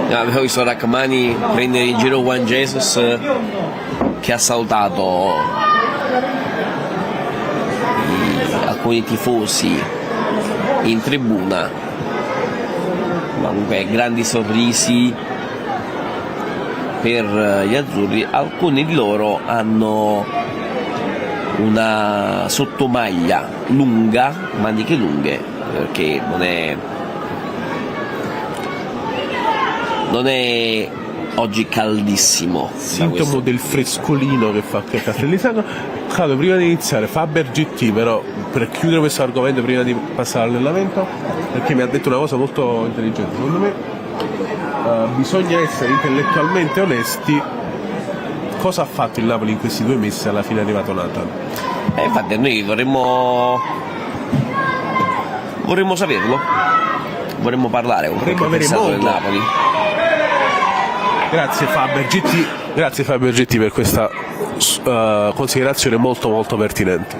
Abbiamo visto Rachmani prendere in giro Juan Jesus, che ha salutato alcuni tifosi in tribuna, ma comunque grandi sorrisi per gli azzurri. Alcuni di loro hanno una sottomaglia lunga, maniche lunghe, perché non è oggi caldissimo. Sintomo del frescolino che fa che Castellisano. Claudio, prima di iniziare, Faber GT, però per chiudere questo argomento, prima di passare all'allenamento, perché mi ha detto una cosa molto intelligente, secondo me bisogna essere intellettualmente onesti. Cosa ha fatto il Napoli in questi 2 mesi? Alla fine è arrivato Nathan. Infatti noi vorremmo saperlo, vorremmo parlare con qualche pensato del Napoli. Grazie Faber GT per questa considerazione molto molto pertinente,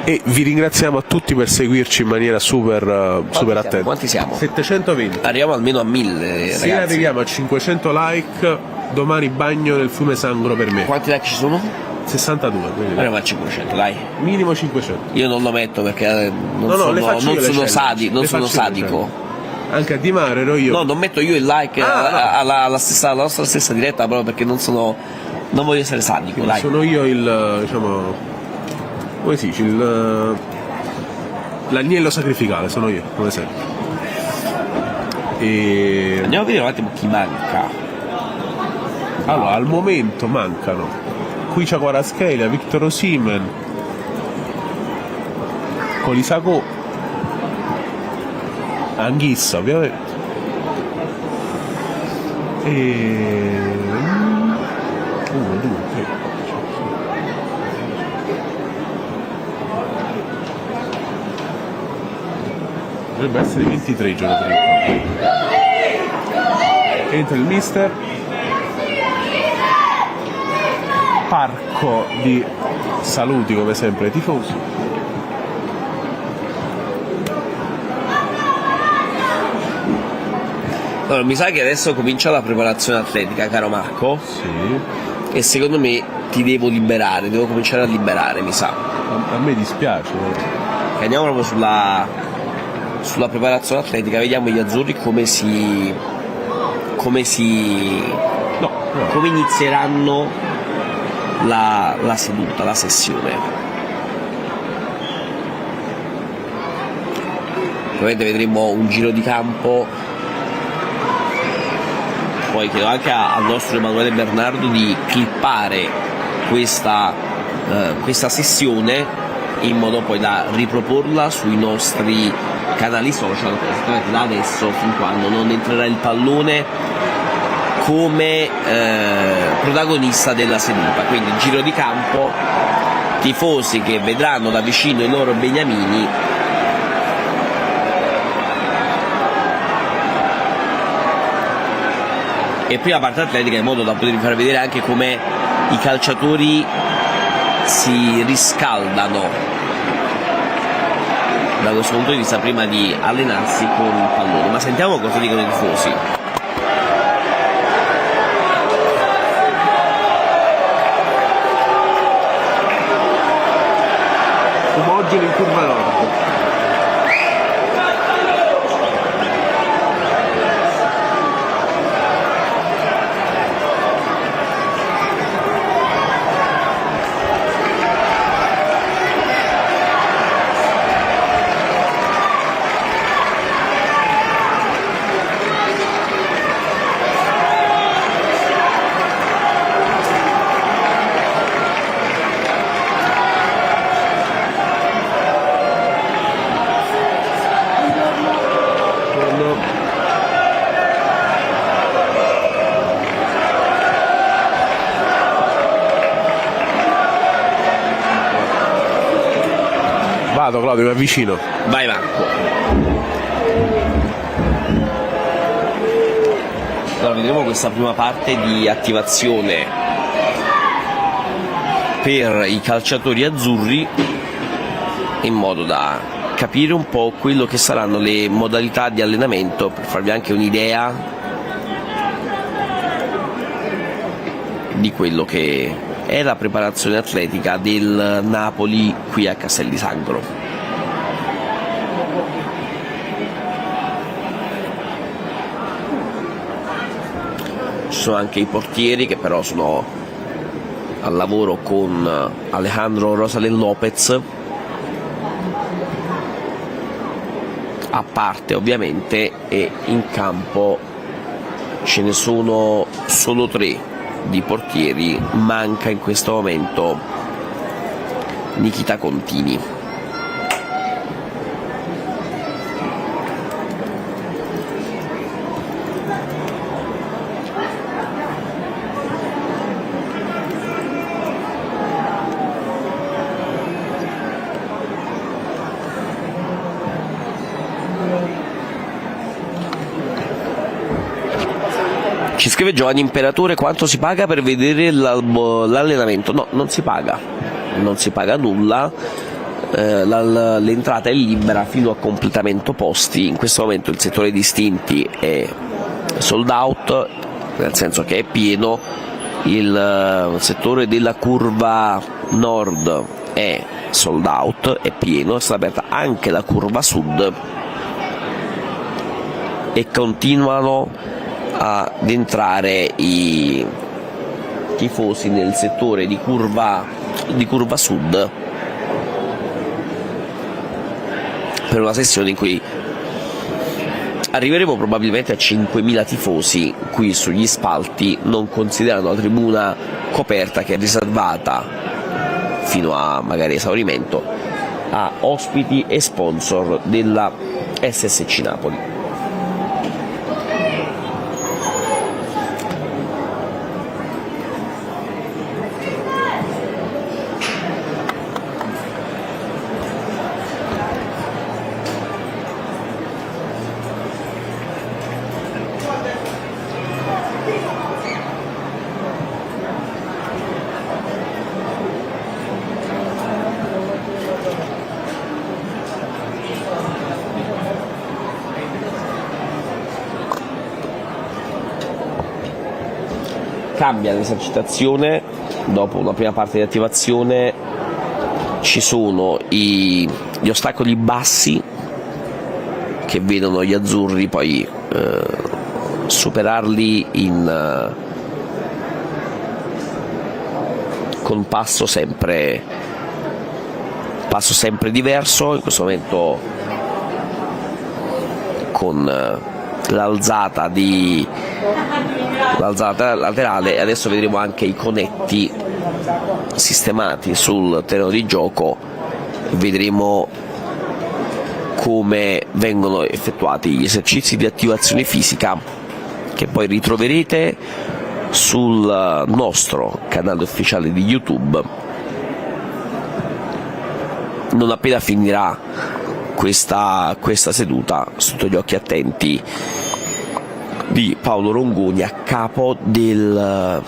e vi ringraziamo a tutti per seguirci in maniera super attenta. Quanti siamo? 720. Arriviamo almeno a 1000, se ragazzi. arriviamo a 500 like domani bagno nel fiume Sangro per me. Quanti like ci sono? 62, quindi Arriviamo a 500, dai. minimo 500. Io non lo metto perché non sono sadico. Anche a Di Mare ero io. No, non metto io il like alla nostra stessa diretta, proprio perché non voglio essere sadico, dai. Sono io il, diciamo, come si dice, l'agnello sacrificale, sono io, come sempre. E Andiamo a vedere un attimo chi manca. allora, al momento mancano Quicia Kvaratskhelia, Victor Osimhen, Colisacco, Anghissa ovviamente, e 1, 2, 3. Dovrebbe essere 23 giocatori. Entra il mister. Parco di saluti come sempre ai tifosi. Allora, mi sa che adesso comincia la preparazione atletica, caro Marco, Sì. e secondo me ti devo liberare, devo cominciare a liberare, mi sa. A me dispiace. E andiamo proprio sulla preparazione atletica, vediamo gli azzurri come No, come inizieranno la seduta, la sessione. Ovviamente vedremo un giro di campo, poi chiedo anche al nostro Emanuele Bernardo di clippare questa sessione in modo poi da riproporla sui nostri canali social, esattamente da adesso fin quando non entrerà il pallone come protagonista della seduta. Quindi giro di campo, tifosi che vedranno da vicino i loro beniamini e prima parte atletica, in modo da potervi far vedere anche come i calciatori si riscaldano da questo punto di vista prima di allenarsi con il pallone. Ma sentiamo cosa dicono i tifosi. Fumogeno in curva nord. Vado Claudio, mi avvicino. Vai Marco. Allora, vedremo questa prima parte di attivazione per i calciatori azzurri in modo da capire un po' quello che saranno le modalità di allenamento, per farvi anche un'idea di quello che è la preparazione atletica del Napoli qui a Castel di Sangro. Ci sono anche i portieri che però sono al lavoro con Alejandro Rosales Lopez, a parte ovviamente, e in campo ce ne sono solo 3 di portieri, manca in questo momento Nikita Contini. Ci scrive Giovanni Imperatore: quanto si paga per vedere l'allenamento? No, non si paga nulla, l'entrata è libera fino a completamento posti. In questo momento il settore distinti è sold out, nel senso che è pieno, il settore della curva nord è sold out, è pieno, è stata aperta anche la curva sud e continuano ad entrare i tifosi nel settore di curva sud per una sessione in cui arriveremo probabilmente a 5.000 tifosi qui sugli spalti, non considerando la tribuna coperta che è riservata fino a magari esaurimento a ospiti e sponsor della SSC Napoli. cambia l'esercitazione. Dopo una prima parte di attivazione ci sono gli ostacoli bassi che vedono gli azzurri poi superarli con passo sempre diverso. In questo momento con l'alzata laterale, e adesso vedremo anche i conetti sistemati sul terreno di gioco, vedremo come vengono effettuati gli esercizi di attivazione fisica, che poi ritroverete sul nostro canale ufficiale di YouTube non appena finirà questa seduta, sotto gli occhi attenti di Paolo Rongoni, a capo dello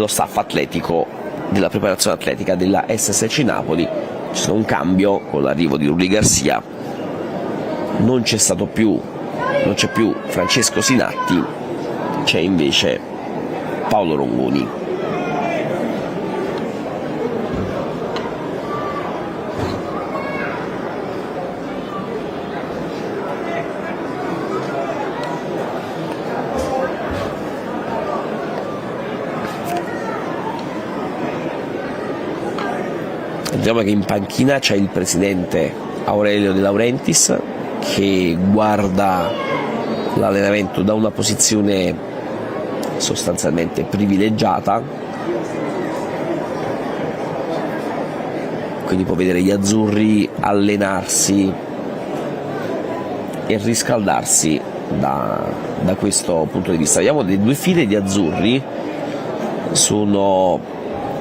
staff atletico della preparazione atletica della SSC Napoli. C'è un cambio con l'arrivo di Rulli Garcia, non c'è più Francesco Sinatti, c'è invece Paolo Rongoni. Diciamo che in panchina c'è il presidente Aurelio De Laurentiis, che guarda l'allenamento da una posizione sostanzialmente privilegiata, quindi può vedere gli azzurri allenarsi e riscaldarsi da questo punto di vista. Vediamo le due file di azzurri sono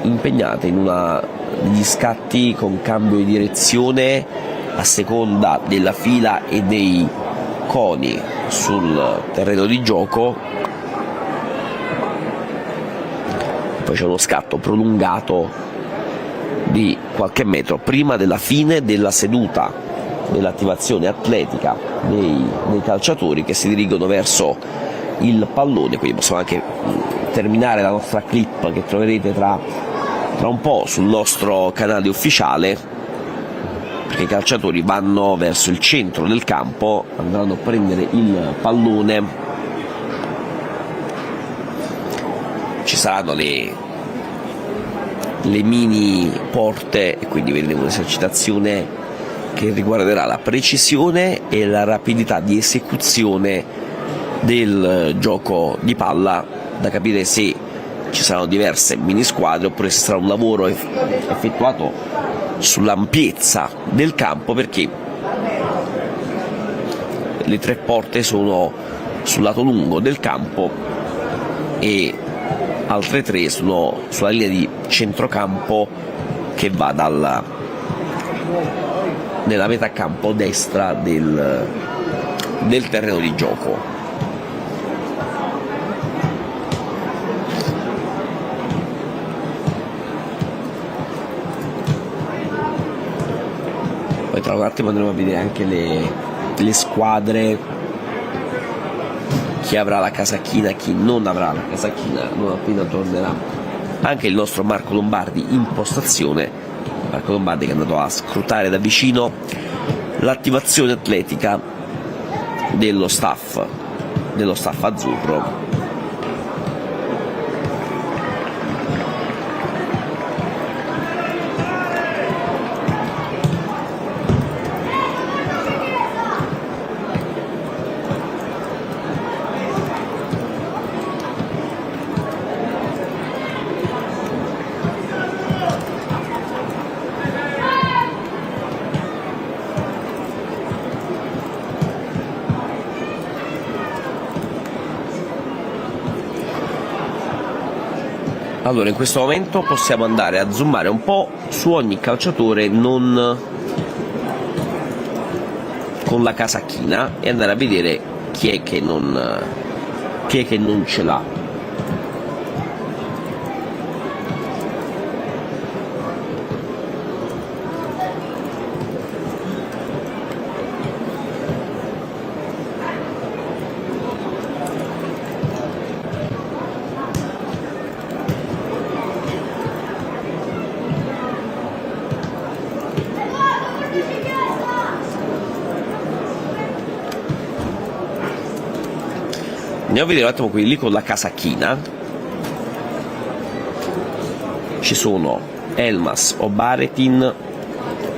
impegnate in gli scatti con cambio di direzione a seconda della fila e dei coni sul terreno di gioco. Poi c'è uno scatto prolungato di qualche metro prima della fine della seduta dell'attivazione atletica dei calciatori, che si dirigono verso il pallone. Quindi possiamo anche terminare la nostra clip, che troverete tra un po' sul nostro canale ufficiale, perché i calciatori vanno verso il centro del campo, andranno a prendere il pallone. Ci saranno le mini porte, e quindi vedremo un'esercitazione che riguarderà la precisione e la rapidità di esecuzione del gioco di palla, da capire se ci saranno diverse mini squadre oppure se sarà un lavoro effettuato sull'ampiezza del campo, perché le tre porte sono sul lato lungo del campo e altre tre sono sulla linea di centrocampo che va nella metà campo destra del terreno di gioco. Poi tra un attimo andremo a vedere anche le squadre, chi avrà la casacchina, chi non avrà la casacchina, non appena tornerà anche il nostro Marco Lombardi in postazione. Marco Lombardi che è andato a scrutare da vicino l'attivazione atletica dello staff azzurro. Allora, in questo momento possiamo andare a zoomare un po' su ogni calciatore non con la casacchina e andare a vedere chi è che non ce l'ha. Andiamo a vedere un attimo quelli lì con la casacchina. Ci sono Elmas, Obaretin,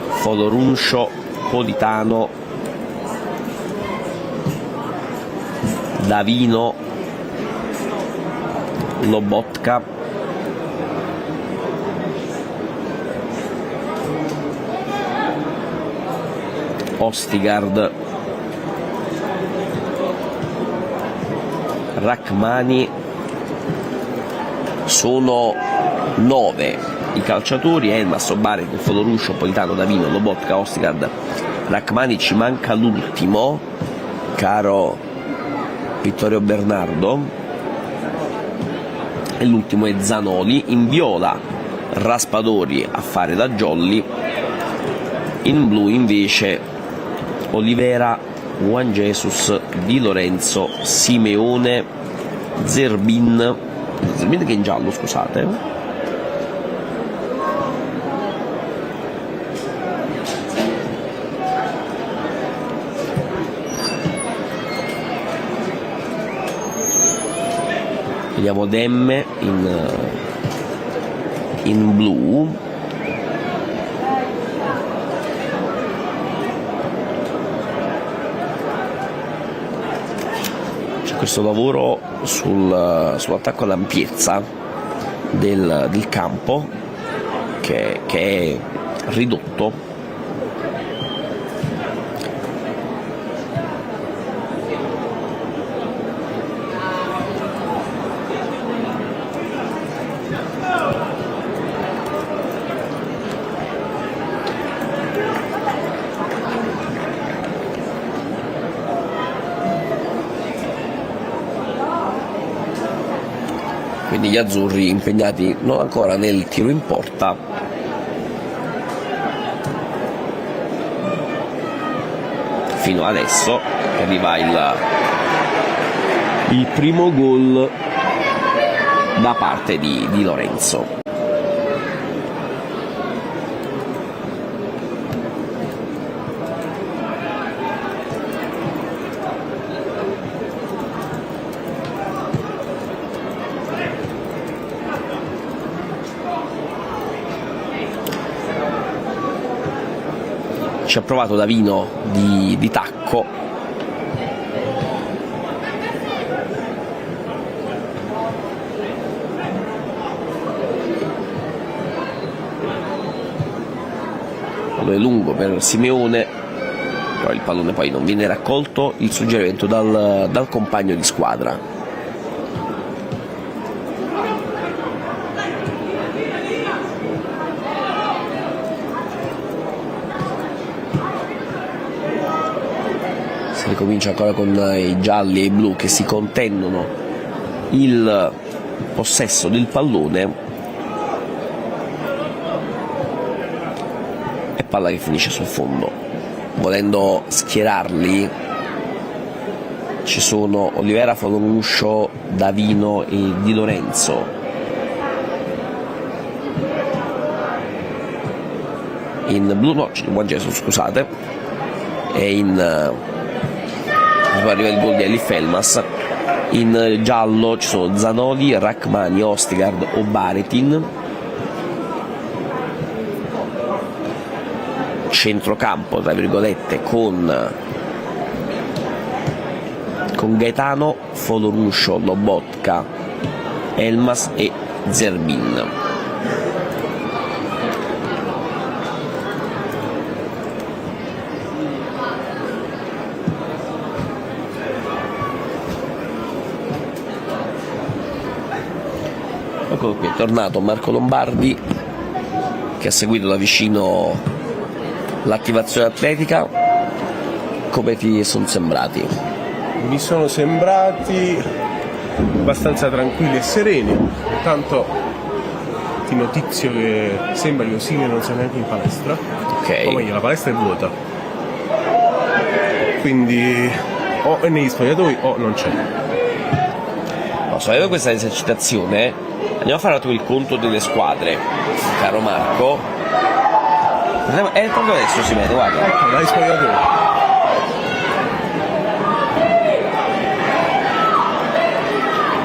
Folorunsho, Politano, Davino, Lobotka, Ostigard, Rachmani. Sono 9 i calciatori: Elmas, Obaretin, Folorunsho, Politano, Davino, Lobotka, Ostigard, Rachmani. Ci manca l'ultimo, caro Vittorio Bernardo, e l'ultimo è Zanoli. In viola Raspadori a fare da jolly, in blu invece Olivera, Juan Jesus, Di Lorenzo, Simeone, Zerbin che è in giallo, scusate, vediamo Demme in blu, c'è questo lavoro sull'attacco all'ampiezza del campo che è ridotto. Quindi gli azzurri impegnati non ancora nel tiro in porta, fino adesso che arriva il primo gol da parte di Lorenzo. Ci ha provato Davino di tacco, pallone lungo per Simeone, però il pallone poi non viene raccolto. Il suggerimento dal compagno di squadra. Ricomincia ancora con i gialli e i blu che si contendono il possesso del pallone, e palla che finisce sul fondo. Volendo schierarli ci sono Olivera, Folorunsho, Davino e Di Lorenzo. In blu no, c'è Juan Jesus, scusate, e poi arriva il gol di Elif Elmas. In giallo ci sono Zanoli, Rachmani, Ostigard, Obaretin. Centrocampo, tra virgolette, con Gaetano, Folorunsho, Lobotka, Elmas e Zerbin. Eccolo qui, è tornato Marco Lombardi, che ha seguito da vicino l'attivazione atletica. Come ti sono sembrati? Mi sono sembrati abbastanza tranquilli e sereni, tanto ti notizio che sembra che Osimhen non sia neanche in palestra, o meglio la palestra è vuota, quindi o è negli spogliatoi o non c'è. No, sapendo questa esercitazione, andiamo a fare un attimo il conto delle squadre, caro Marco. È proprio adesso si vede, guarda. Ecco, dai spogliatoi.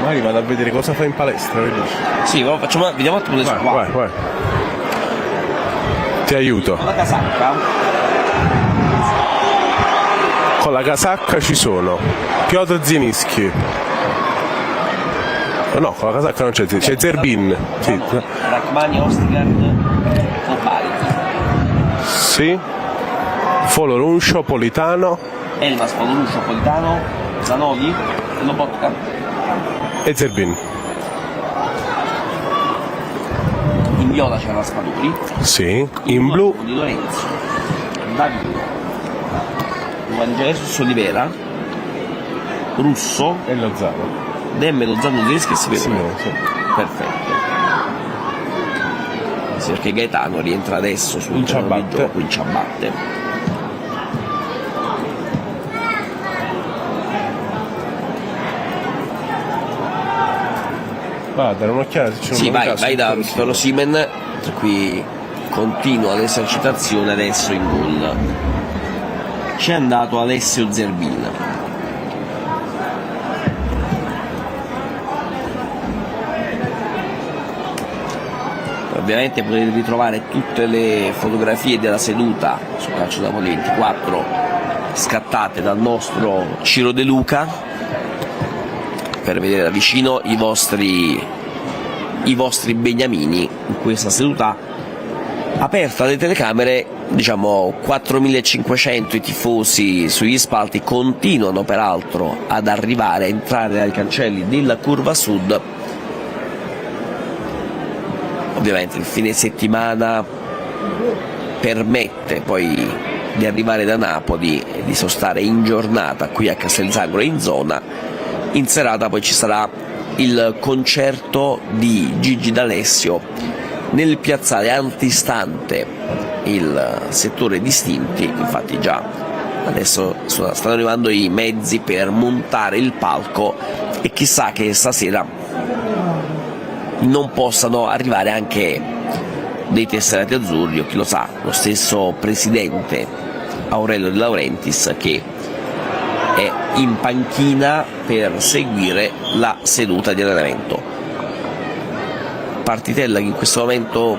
Magari vado a vedere cosa fa in palestra, vedi? Sì, vediamo un attimo le squadre. Vai. Ti aiuto. La casacca? Con la casacca ci sono Piotr Zielinski. No, con la casacca non c'è Zerbin. Sì. Rachmani, Ostigard, Obari. Sì. Foloruncio, Politano. Elmas, Foloruncio, Politano, Zanoli, Lobotka E Zerbin. in viola c'era Raspadori, Sì. In blu. Di Lorenzo, Davide, Juan Jesus Olivera, Russo, E Lozano. Demme, Lozano, Zeschi e Simeone. Sì. Perfetto. Sì, perché Gaetano rientra adesso sul In terreno di ciabatte. gioco in ciabatte. Va a dare un'occhiata se c'è Sì, una vai da Victor Osimhen, tra cui continua l'esercitazione adesso in gol. C'è andato Alessio Zerbin. Ovviamente potete ritrovare tutte le fotografie della seduta su Calcio Napoli 24 scattate dal nostro Ciro De Luca per vedere da vicino i vostri beniamini in questa seduta aperta alle telecamere. Diciamo 4.500 i tifosi sugli spalti continuano peraltro ad arrivare, a entrare dai cancelli della curva sud. Ovviamente il fine settimana permette poi di arrivare da Napoli e di sostare in giornata qui a Castelsangro e in zona. In serata poi ci sarà il concerto di Gigi D'Alessio nel piazzale antistante il settore distinti. Infatti già adesso stanno arrivando i mezzi per montare il palco e chissà che stasera non possano arrivare anche dei tesserati azzurri o chi lo sa, lo stesso presidente Aurelio De Laurentiis che è in panchina per seguire la seduta di allenamento. Partitella che in questo momento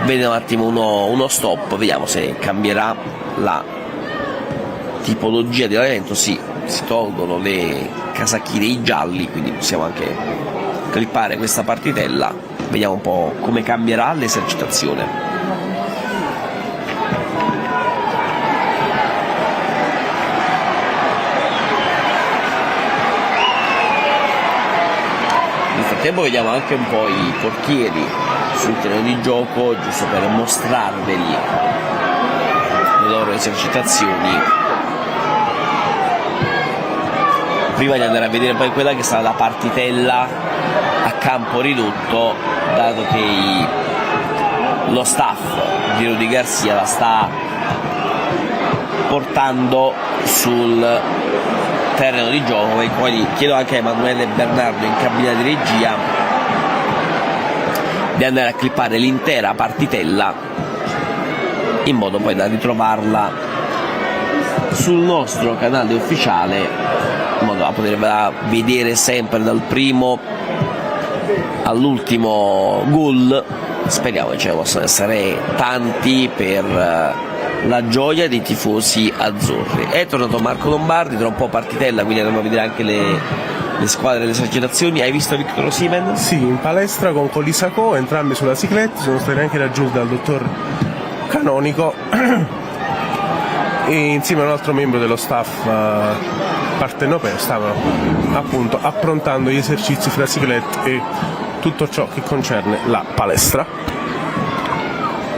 vede un attimo uno stop, vediamo se cambierà la tipologia di allenamento. Sì, si tolgono le casacchine i gialli, quindi possiamo anche clippare questa partitella, vediamo un po' come cambierà l'esercitazione. Nel frattempo vediamo anche un po' i portieri sul terreno di gioco, giusto per mostrarveli le loro esercitazioni prima di andare a vedere poi quella che sarà la partitella a campo ridotto, dato che lo staff di Rudy Garcia la sta portando sul terreno di gioco, e poi chiedo anche a Emanuele Bernardo in cabina di regia di andare a clippare l'intera partitella in modo poi da ritrovarla sul nostro canale ufficiale, in modo da poterla vedere sempre dal primo all'ultimo gol. Speriamo che ce ne possano essere tanti per la gioia dei tifosi azzurri. È tornato Marco Lombardi, tra un po' partitella, quindi andremo a vedere anche le squadre delle esercitazioni. Hai visto Victor Osimhen? Sì, in palestra con Colisacò, entrambi sulla cicletta, sono stati anche raggiunti dal dottor Canonico e insieme a un altro membro dello staff partenopeo stavano appunto approntando gli esercizi sulla cicletta e tutto ciò che concerne la palestra.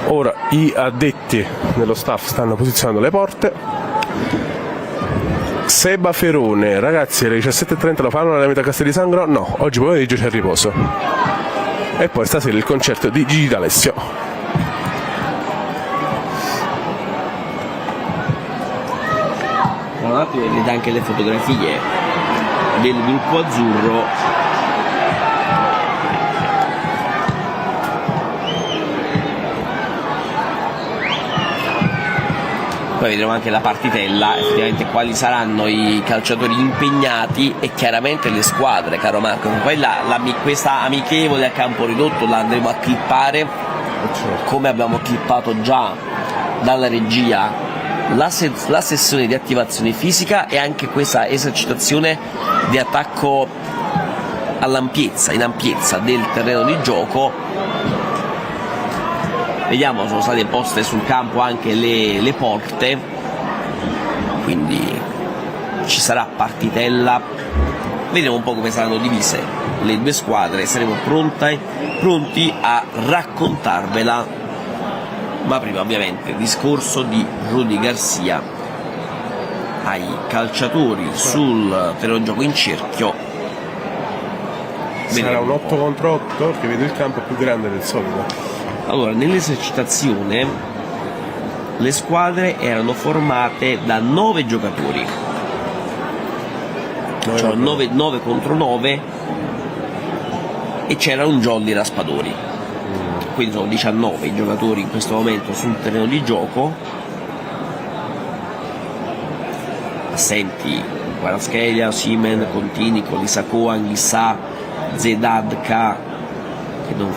Ora gli addetti dello staff stanno posizionando le porte. Seba Ferone, ragazzi, alle 17:30 lo fanno alla metà Castellisangro? No, oggi pomeriggio c'è il riposo. E poi stasera il concerto di Gigi D'Alessio. Tra l'altro vedete anche le fotografie del gruppo azzurro Poi vedremo anche la partitella, effettivamente quali saranno i calciatori impegnati e chiaramente le squadre, caro Marco. Poi questa amichevole a campo ridotto la andremo a clippare, come abbiamo clippato già dalla regia la sessione di attivazione fisica e anche questa esercitazione di attacco all'ampiezza, in ampiezza del terreno di gioco. Vediamo, sono state poste sul campo anche le porte, quindi ci sarà partitella, vedremo un po' come saranno divise le due squadre, saremo pronti a raccontarvela, ma prima ovviamente il discorso di Rudy Garcia ai calciatori sul terreno di gioco in cerchio. Sarà un 8 contro 8 perché vedo il campo più grande del solito. Allora, nell'esercitazione le squadre erano formate da 9 giocatori, cioè 9 contro 9, e c'era un jolly raspadori, quindi sono 19 i giocatori in questo momento sul terreno di gioco, assenti Kvaratskhelia, Osimhen, Contini, Colisacco, Anghissà, Zedadka, che non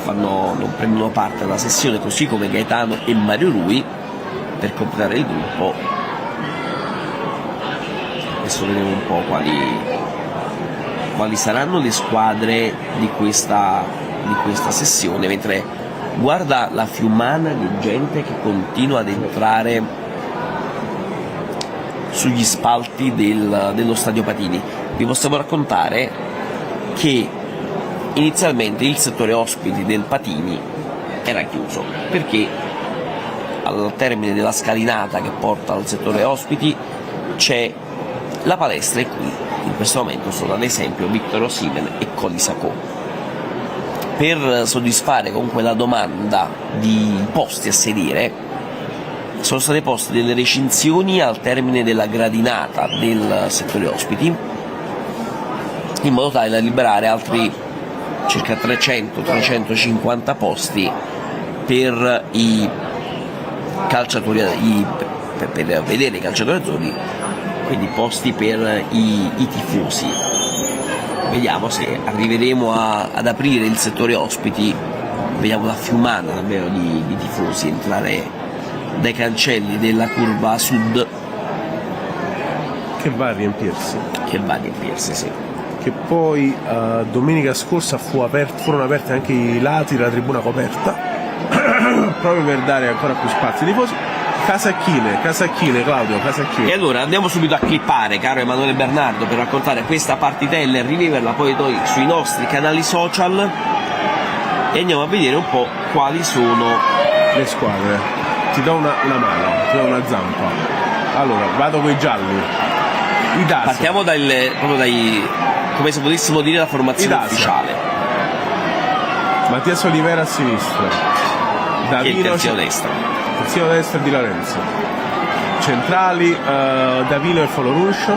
prendono parte alla sessione, così come Gaetano e Mario Rui per completare il gruppo. Adesso vedremo un po' quali saranno le squadre di questa sessione, mentre guarda la fiumana di gente che continua ad entrare sugli spalti dello stadio Patini. Vi possiamo raccontare che inizialmente il settore ospiti del Patini era chiuso perché al termine della scalinata che porta al settore ospiti c'è la palestra in cui in questo momento sono ad esempio Victor Osimhen e Colisacco. Per soddisfare comunque la domanda di posti a sedere sono state poste delle recinzioni al termine della gradinata del settore ospiti, in modo tale da liberare altri circa 300-350 posti per i calciatori, per vedere i calciatori azzurri, quindi posti per i tifosi. Vediamo se arriveremo ad aprire il settore ospiti, vediamo la fiumana davvero di tifosi entrare dai cancelli della curva sud, che va a riempirsi, sì. Che poi domenica scorsa furono aperti anche i lati della tribuna coperta proprio per dare ancora più spazio ai tifosi. Casacchine, Claudio, Casacchine. E allora andiamo subito a clippare, caro Emanuele Bernardo, per raccontare questa partitella e riviverla poi noi sui nostri canali social, e andiamo a vedere un po' quali sono le squadre. Ti do una mano, ti do una zampa. Allora, vado con i gialli. I Dacia. Partiamo proprio dai, come se potessimo dire, la formazione ufficiale. Mattias Olivera a sinistra, Davino terzino destra. Terzino destra Di Lorenzo. Centrali Davino e Foloruscio.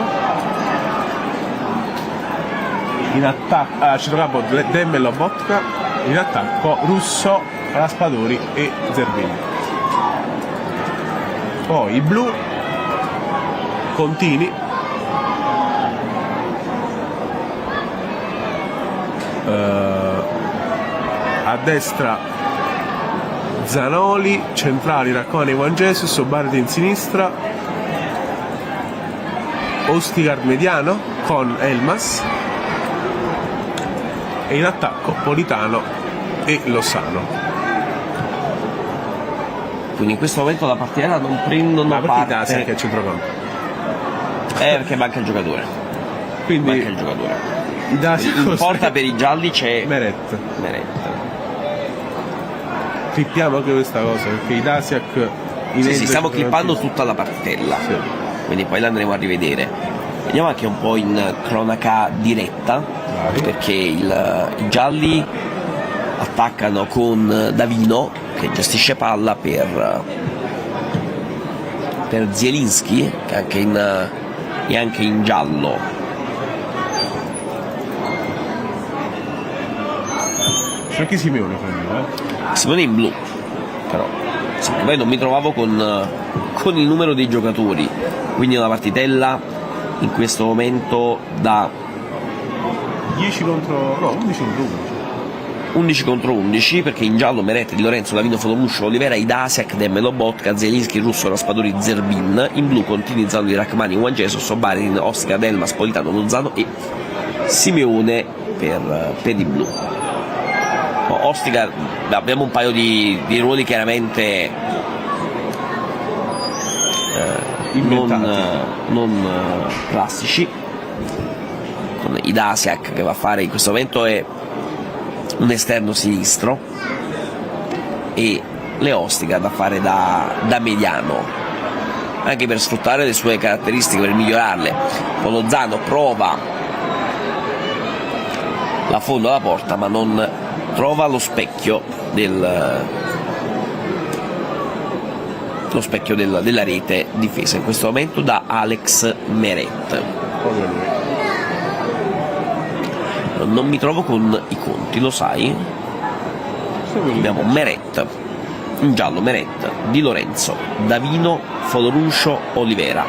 In attacco a centrocampo Demme e Lobotka. In attacco Russo, Raspadori e Zerbini. Poi i blu, Contini, a destra Zanoli, centrali Raccone e Juan Jesus, Bardi in sinistra, Ostigard mediano con Elmas, e in attacco Politano e Lozano. Quindi in questo momento la partita non prendono parte anche a centrocampo, perché manca il giocatore, quindi manca il giocatore. In porta per i gialli c'è Meret. Clippiamo anche questa cosa perché i Dasiak stiamo clippando tutta la partitella, sì. Quindi poi la andremo a rivedere. Vediamo anche un po' in cronaca diretta. Vai. Perché i gialli attaccano con Davino che gestisce palla per Zielinski, che è anche in giallo. C'è anche Simeone, Simeone in blu, però Sì, poi non mi trovavo con il numero dei giocatori, quindi una partitella in questo momento da 11 contro 11. 11 contro 11, perché in giallo Meret, Di Lorenzo, Lavino, Folomuscio, Olivera, Idasiak, Demme, Lobotka, Zelinski, Russo, Raspadori, Zerbin. In blu Contini, Zanoli, Rachmani, Juan Jesus, Barin, Ostica, Delma, Spolitano, Lozano e Simeone per i blu. Ostica, abbiamo un paio di ruoli chiaramente non classici, con Idasiak che va a fare in questo momento è un esterno sinistro e le Ostica da fare da mediano, anche per sfruttare le sue caratteristiche, per migliorarle. Lozano prova la fondo alla porta ma non trova lo specchio della rete difesa in questo momento da Alex Meret. Non mi trovo con i conti, lo sai? Abbiamo Meret, in giallo Meret, Di Lorenzo, Davino, Fodoruscio, Olivera,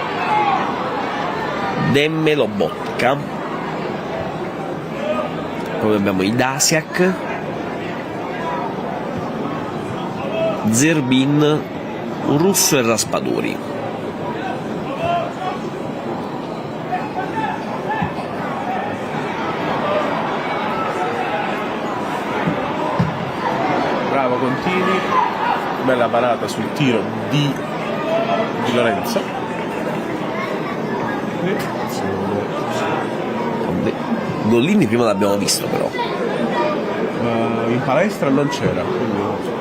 Demme, Lobotka, poi abbiamo Idasiak, Zerbin, Russo e Raspadori. Bravo Contini, bella parata sul tiro di Lorenzo. Gollini prima l'abbiamo visto però. In palestra non c'era, quindi...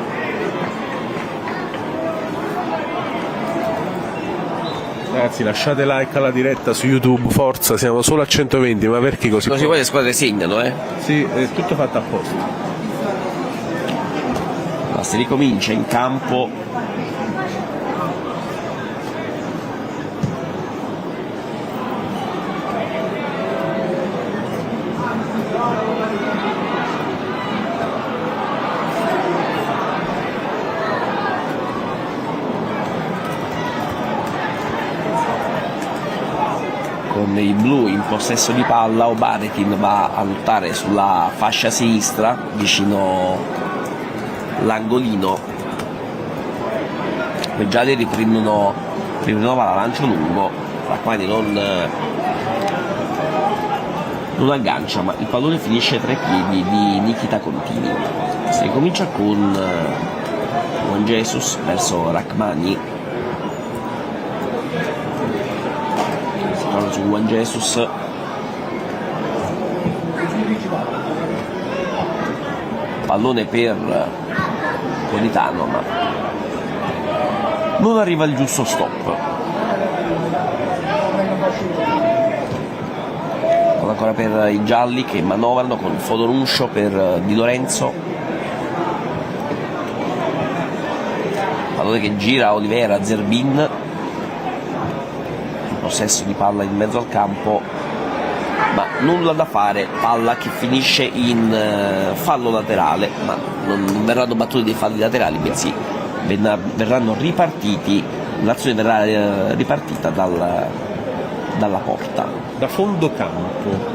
Ragazzi, lasciate like alla diretta su YouTube, forza, siamo solo a 120, ma perché così? Così poi le squadre segnano, Sì, è tutto fatto apposta. Ma si ricomincia in campo. Con i blu in possesso di palla, Obaretin va a lottare sulla fascia sinistra vicino l'angolino. I gialli riprendono la lancio lungo, Rachmani non aggancia, ma il pallone finisce tra i piedi di Nikita Contini. Si ricomincia con Juan Jesus verso Rachmani. Su Juan Jesus, pallone per Politano ma non arriva il giusto stop. Ancora per i gialli che manovrano con Fodoruscio per Di Lorenzo, pallone che gira Olivera, Zerbin, possesso di palla in mezzo al campo ma nulla da fare, palla che finisce in fallo laterale, ma non verranno battuti dei falli laterali, bensì verranno ripartiti, l'azione verrà ripartita dalla porta, da fondo campo.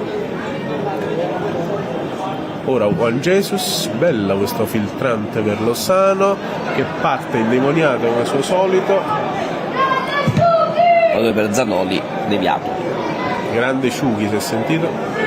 Ora Juan Jesus, bella questo filtrante per Lozano che parte indemoniato come al suo solito. Per Zanoli deviato. Grande Ciughi, si è sentito?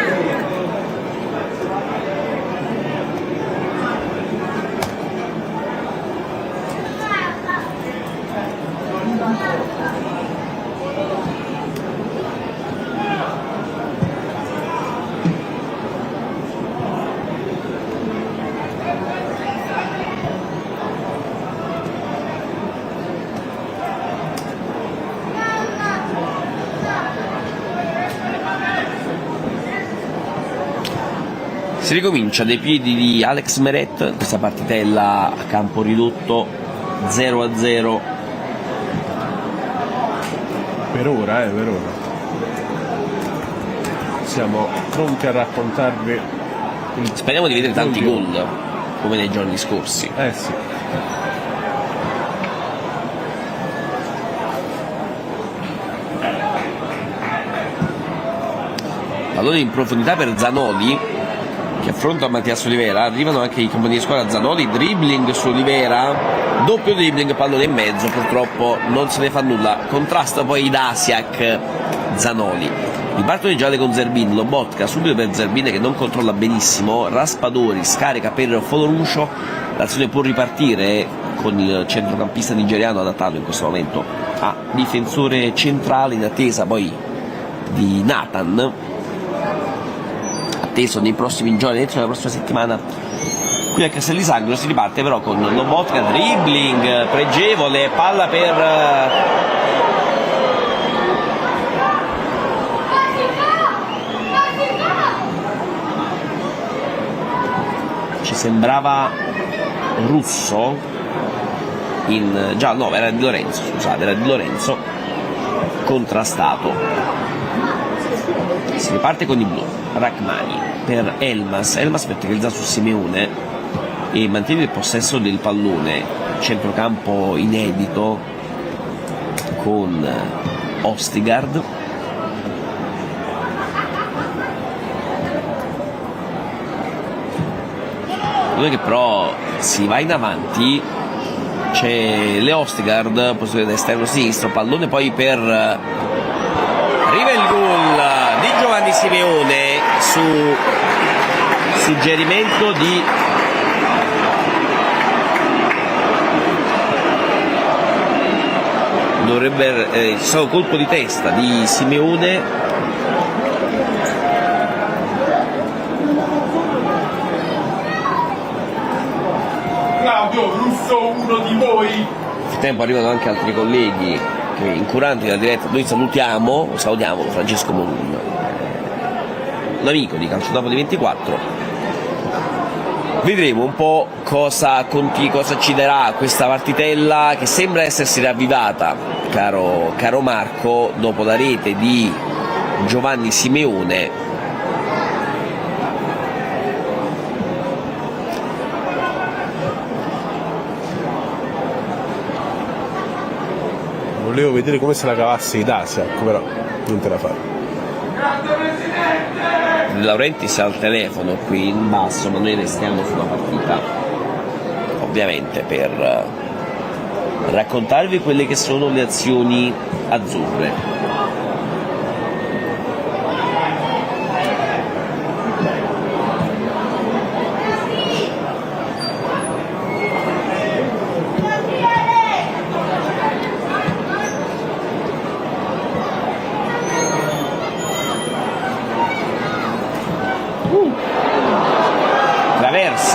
Si ricomincia dai piedi di Alex Meret, questa partitella a campo ridotto 0-0. Per ora, per ora. Siamo pronti a raccontarvi. Speriamo di vedere tanti gol come nei giorni scorsi. Sì. pallone in profondità per Zanoli che affronta Mattias Olivera, arrivano anche i compagni di squadra. Zanoli, dribbling su Olivera, doppio dribbling, pallone in mezzo, purtroppo non se ne fa nulla, contrasta poi Dasiak, Zanoli, ripartono i gialli con Zerbin, Lobotka subito per Zerbin che non controlla benissimo, Raspadori scarica per Foloruscio, l'azione può ripartire con il centrocampista nigeriano adattato in questo momento a difensore centrale in attesa poi di Nathan, atteso nei prossimi giorni, dentro la prossima settimana qui a Castellisangro. Si riparte però con Lobotka, dribbling pregevole, palla per ci sembrava Russo in già no, era di Lorenzo, scusate, era di Lorenzo, contrastato. Si riparte con i blu, Rachmani per Elmas mette Gelza su Simeone e mantiene il possesso del pallone, centrocampo inedito con Ostigard. Dove che però si va in avanti, c'è Leostigard, possibile da esterno sinistro, pallone poi per arriva il gol di Giovanni Simeone su suggerimento di ci stato colpo di testa di Simeone. Claudio Russo, uno di voi. Nel frattempo arrivano anche altri colleghi che incuranti della diretta. Noi salutiamo Francesco Molun, un amico di Calciotavoli 24. Vedremo un po' cosa ci darà questa partitella che sembra essersi ravvivata, caro Marco, dopo la rete di Giovanni Simeone. Volevo vedere come se la cavasse i Dasiak, però non te la fa. Laurenti sta al telefono qui in basso, ma noi restiamo sulla partita, ovviamente per raccontarvi quelle che sono le azioni azzurre.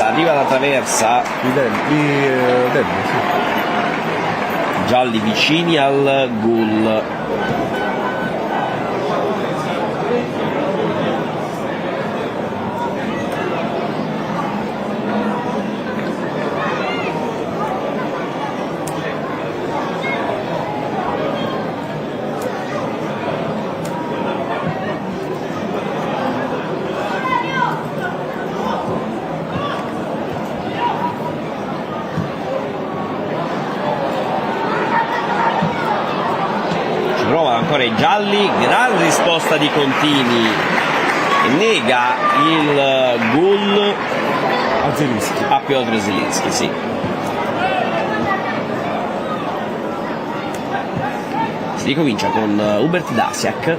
Arriva la traversa, Sì. gialli vicini al gol. Ancora i gialli, gran risposta di Contini, nega il gol a Piotr Zielinski, sì. Si ricomincia con Hubert Dasiak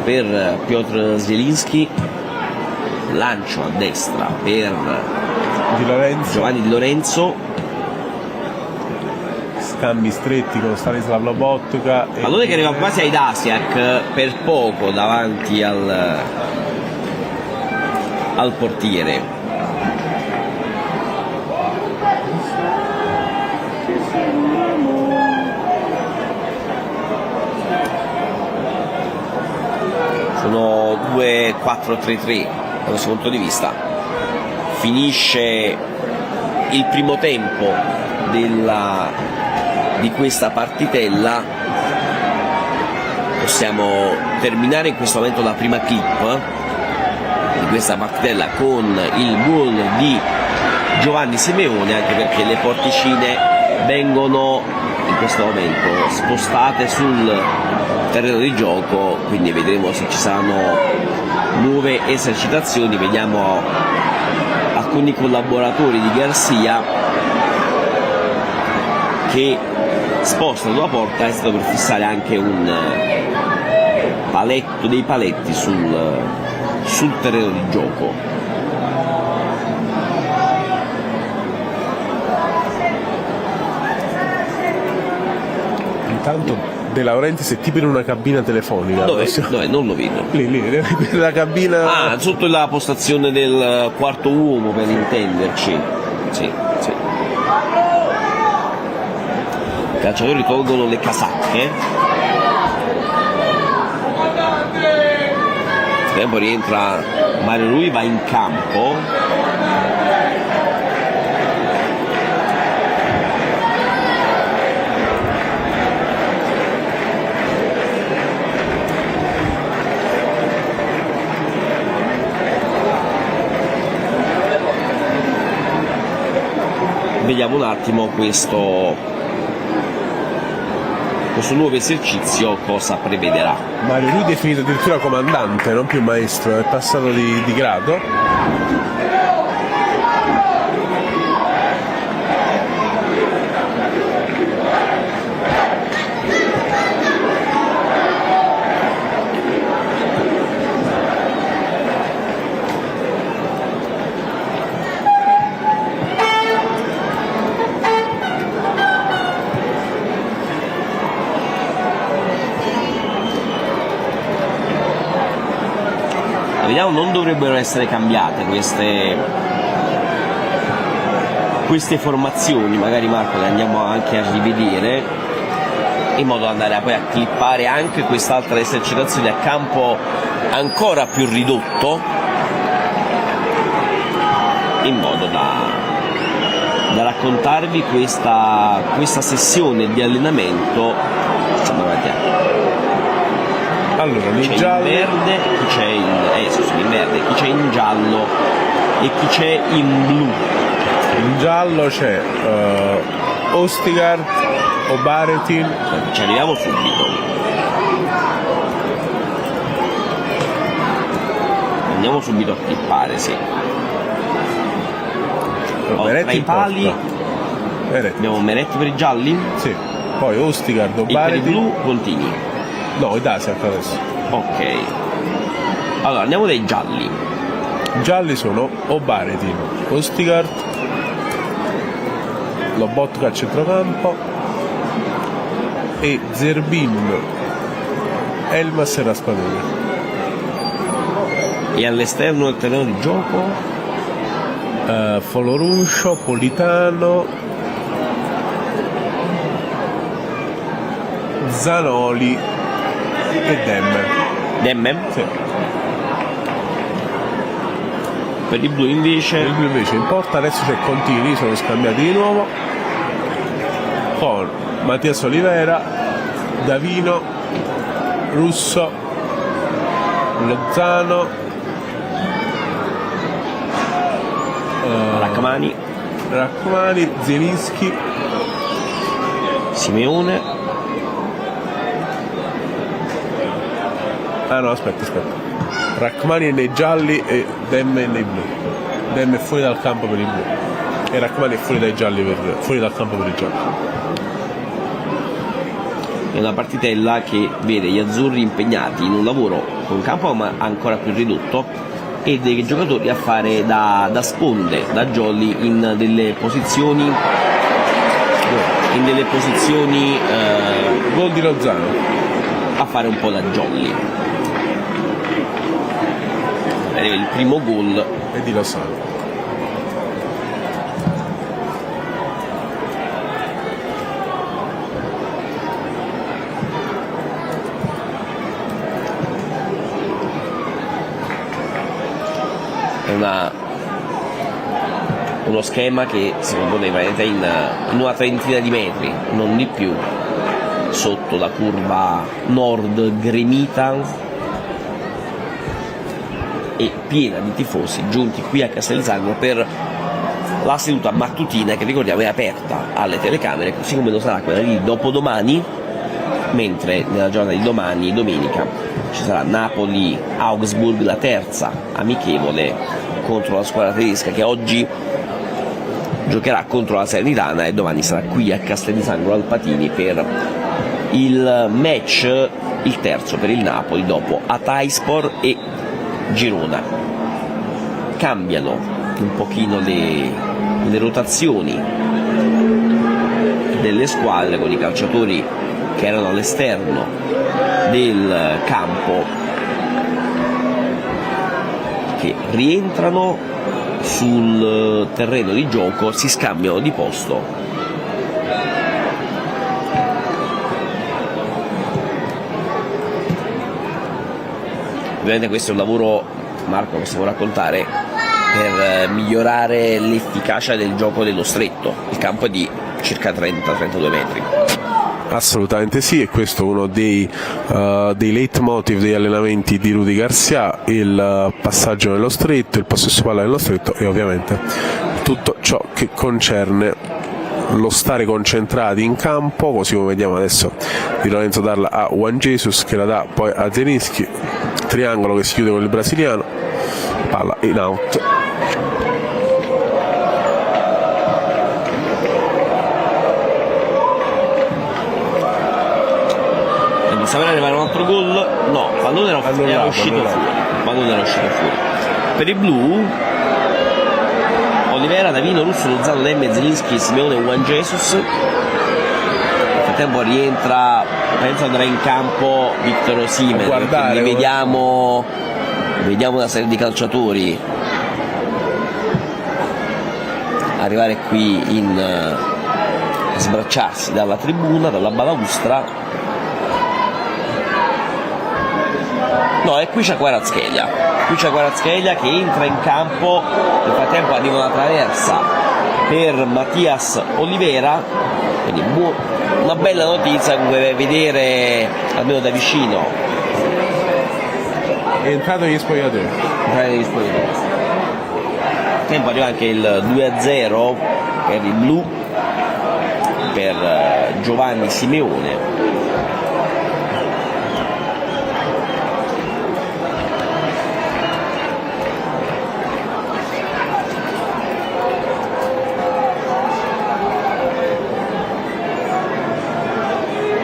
per Piotr Zielinski, lancio a destra per Giovanni Di Lorenzo, scambi stretti con Stanislav Lobotka, pallone che arriva quasi ai Dasiak, per poco davanti al portiere. Sono 2-4-3-3 da questo punto di vista. Finisce il primo tempo di questa partitella. Possiamo terminare in questo momento la prima clip di questa partitella con il gol di Giovanni Simeone, anche perché le porticine vengono in questo momento spostate sul terreno di gioco, quindi vedremo se ci saranno nuove esercitazioni. Vediamo alcuni collaboratori di Garcia che spostano la porta e stanno per fissare anche un paletto, dei paletti sul terreno di gioco. Intanto De Laurentiis è tipo in una cabina telefonica. Dove? Non lo vedo. Lì, la cabina. Ah, sotto la postazione del quarto uomo, per intenderci. Sì. I calciatori tolgono le casacche. Nel tempo rientra Mario Rui, va in campo. Vediamo un attimo questo nuovo esercizio cosa prevederà. Mario Rui definito addirittura comandante, non più maestro, è passato di grado. Vediamo, non dovrebbero essere cambiate queste formazioni, magari Marco le andiamo anche a rivedere in modo da andare poi a clippare anche quest'altra esercitazione a campo ancora più ridotto, in modo da raccontarvi questa sessione di allenamento. Insomma, allora, c'è gialli... in verde, chi c'è in verde, chi c'è in giallo e chi c'è in blu. In giallo c'è Ostigard, Obaretin. Ci arriviamo subito. Andiamo subito a clippare, sì. Tra i pali abbiamo Meretti per i gialli? Sì. Poi Ostigard, e per i Obaretin. blu Contini. No, i Dasiak adesso. Ok. Allora andiamo dai gialli. I gialli sono Obaretin, Ostigard, Lobotka a centrocampo e Zerbin, Elmas e Raspadori. E all'esterno del terreno di gioco? Foloruscio, Politano, Zanoli e Demme? Sì. Per i blu invece? Il blu invece in porta adesso c'è Contini, sono scambiati di nuovo con Mattias Olivera, Davino, Russo, Lozano, Rachmani, Zielinski, Simeone. Ah no, aspetta. Rachmani è nei gialli e Demme è nei blu. Demme è fuori dal campo per i blu. E Rachmani è fuori dal campo per i gialli. È una partitella che vede gli azzurri impegnati in un lavoro con campo ma ancora più ridotto e dei giocatori a fare da sponde, da jolly in delle posizioni Gol di Lozano. A fare un po' da jolly. Arriva il primo gol E di Lozano. è uno schema che si compone veramente in una trentina di metri, non di più, sotto la curva nord gremita e piena di tifosi giunti qui a Castelzangro per la seduta mattutina che, ricordiamo, è aperta alle telecamere, così come lo sarà quella di dopodomani, mentre nella giornata di domani, domenica, ci sarà Napoli-Augsburg, la terza amichevole contro la squadra tedesca, che oggi giocherà contro la Salernitana e domani sarà qui a Castel di Sangro al Patini per il match, il terzo per il Napoli dopo Hatayspor e Girona. Cambiano un pochino le rotazioni delle squadre, con i calciatori che erano all'esterno del campo che rientrano sul terreno di gioco, si scambiano di posto. Ovviamente questo è un lavoro, Marco, possiamo raccontare, per migliorare l'efficacia del gioco dello stretto. Il campo è di circa 30-32 metri. Assolutamente sì, e questo è uno dei leitmotiv degli allenamenti di Rudy Garcia, il passaggio nello stretto, il possesso palla nello stretto e ovviamente tutto ciò che concerne lo stare concentrati in campo, così come vediamo adesso di Lorenzo darla a Juan Jesus, che la dà poi a Zelinski, triangolo che si chiude con il brasiliano, palla in out. Stava per arrivare un altro gol, no, pallone era uscito fuori. Per i blu, Olivera, Davino, Russo, Lozano, Demme, Zelinski, Simeone e Juan Jesus. Nel frattempo rientra, penso andrà in campo Victor Osimhen, quindi vediamo una serie di calciatori arrivare qui sbracciarsi dalla tribuna, dalla balaustra. No, e qui c'è Kvaratskhelia che entra in campo. Nel frattempo arriva una traversa per Mattias Olivera, quindi una bella notizia come vedere almeno da vicino. È entrato negli spogliatoi. Nel tempo arriva anche il 2-0 per il blu, per Giovanni Simeone.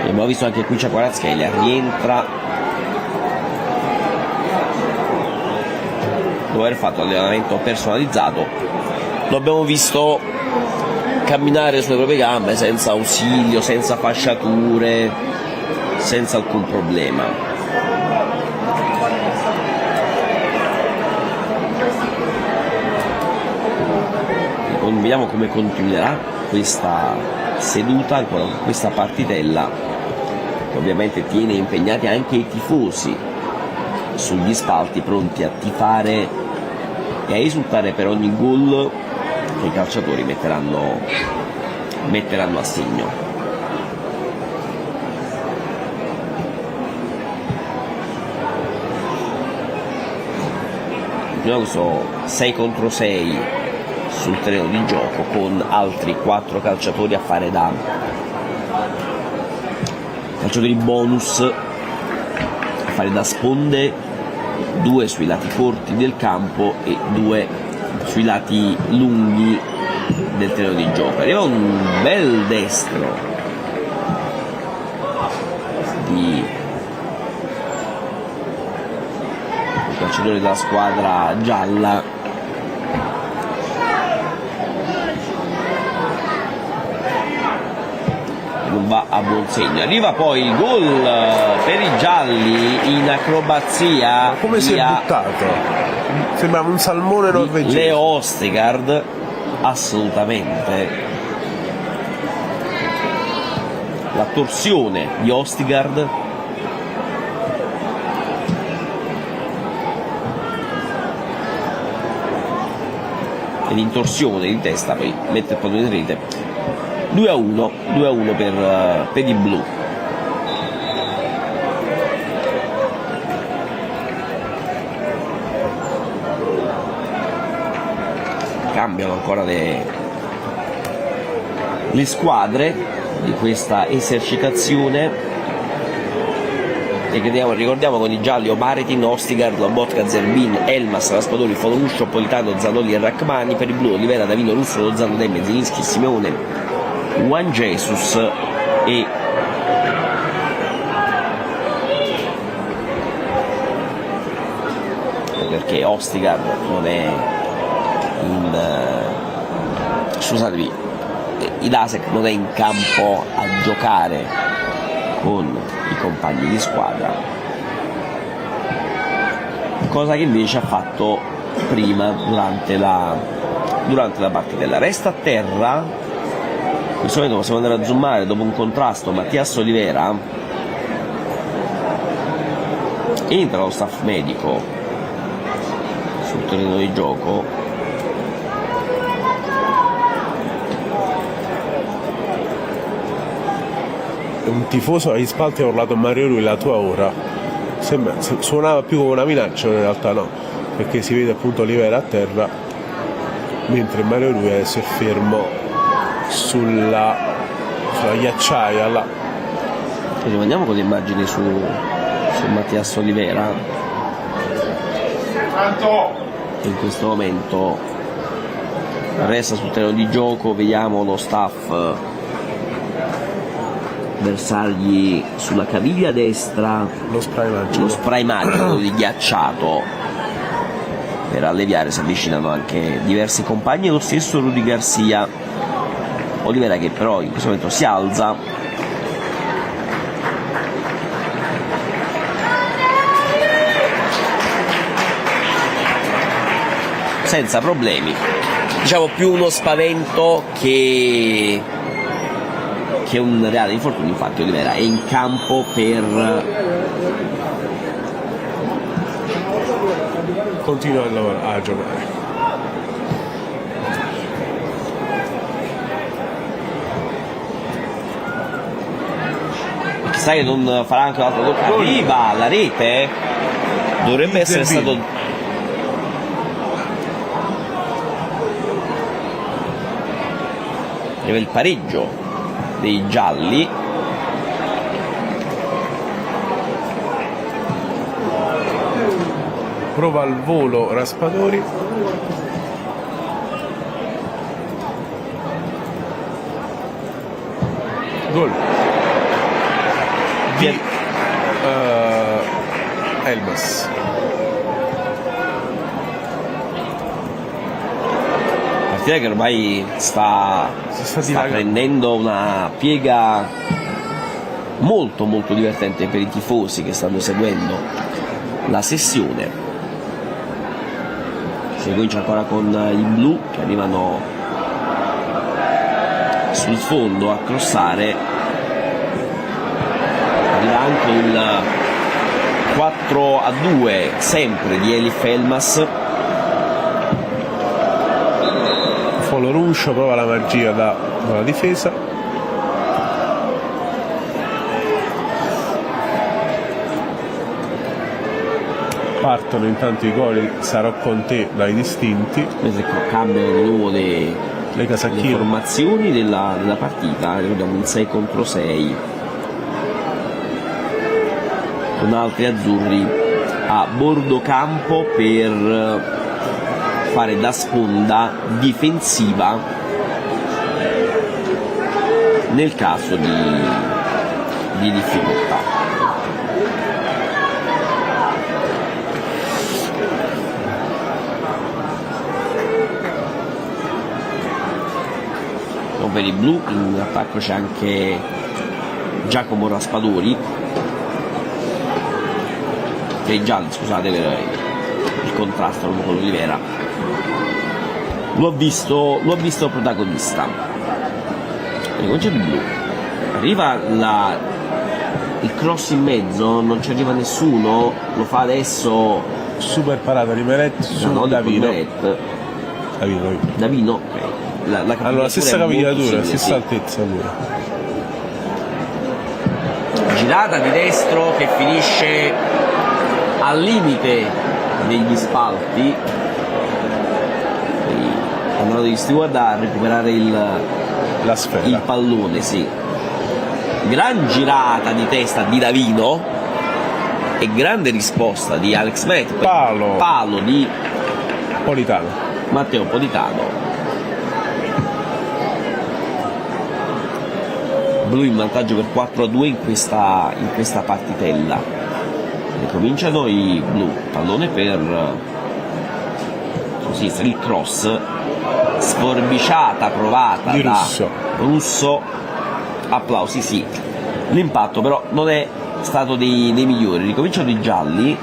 Abbiamo visto anche qui c'è Kvaratskhelia, rientra dopo aver fatto allenamento personalizzato. Lo abbiamo visto camminare sulle proprie gambe senza ausilio, senza fasciature, senza alcun problema. Vediamo come continuerà questa seduta, ancora questa partitella, che ovviamente tiene impegnati anche i tifosi sugli spalti, pronti a tifare e a esultare per ogni gol che i calciatori metteranno a segno. Continuiamo questo 6 contro 6 sul terreno di gioco, con altri 4 calciatori a fare da calciatori bonus, a fare da sponde, 2 sui lati corti del campo e 2 sui lati lunghi del terreno di gioco. Arriva un bel destro di calciatori della squadra gialla, non va a buon segno. Arriva poi il gol per i gialli in acrobazia. Ma come si è buttato? Sembrava un salmone norvegese. Leo Ostigard, assolutamente. La torsione di Ostigard. E l'intorsione di testa, poi mette il pallone in rete. 2-1 per i blu. Cambiano ancora le squadre di questa esercitazione e ricordiamo con i gialli Oparitin, Ostigard, Lobotka, Zerbin, Elmas, Raspadori, Folomuscio, Politano, Zanoli e Rachmani. Per i blu Olivera, Davino, Russo, Lozano, Demme, Zelinski, Simeone, Juan Jesus e perché Ostigard non è in scusatemi, Idasek non è in campo a giocare con i compagni di squadra, cosa che invece ha fatto prima durante la partita. Resta a terra, in questo momento possiamo andare a zoomare, dopo un contrasto Mattias Olivera, entra lo staff medico sul terreno di gioco. Un tifoso agli spalti ha urlato Mario Rui la tua ora. Suonava più come una minaccia, in realtà no, perché si vede appunto Olivera a terra mentre Mario Rui adesso è fermo sulla ghiacciaia là. Andiamo con le immagini su Mattias Olivera, che in questo momento resta sul terreno di gioco. Vediamo lo staff versargli sulla caviglia destra Lo spray magico di ghiacciato per alleviare. Si avvicinano anche diversi compagni, lo stesso Rudy Garcia. Olivera che però in questo momento si alza, senza problemi, diciamo più uno spavento che un reale infortunio. Infatti Olivera è in campo per continua a giocare. Chissà che non farà anche un'altra tocca. Arriva la rete, dovrebbe essere stato il pareggio dei gialli. Prova al volo Raspadori, gol di Elmas. Partita che ormai sta prendendo una piega molto molto divertente per i tifosi che stanno seguendo la sessione. Si comincia ancora con i blu che arrivano sul fondo a crossare. Arriva anche il 4-2 sempre di Elif Elmas. Folomuscio prova la magia dalla difesa. Partono intanto i gol, sarò con te dai distinti. Mentre cambiano di nuovo le formazioni della partita. Ricordiamo un 6 contro 6 con altri azzurri a bordo campo per fare da sponda difensiva nel caso di difficoltà. Per i blu in attacco c'è anche Giacomo Raspadori, per i gialli scusate il contrasto con l'Olivera. Lo ha visto protagonista. Il concetto blu, arriva il cross in mezzo, non ci arriva nessuno, lo fa adesso super parata di Meret su Davino. Davino, ok. La stessa capigliatura, stessa altezza pure. Girata di destro che finisce al limite degli spalti. Andranno degli steward a recuperare la sfera, il pallone, sì. Gran girata di testa di Davino e grande risposta di Alex Meret, palo di Politano. Matteo Politano. Blu in vantaggio per 4-2 in questa partitella. Ricominciano i blu, pallone per sinistra, il cross, sforbiciata provata di da Russo. Applausi, sì. L'impatto però non è stato dei migliori. Ricominciano i gialli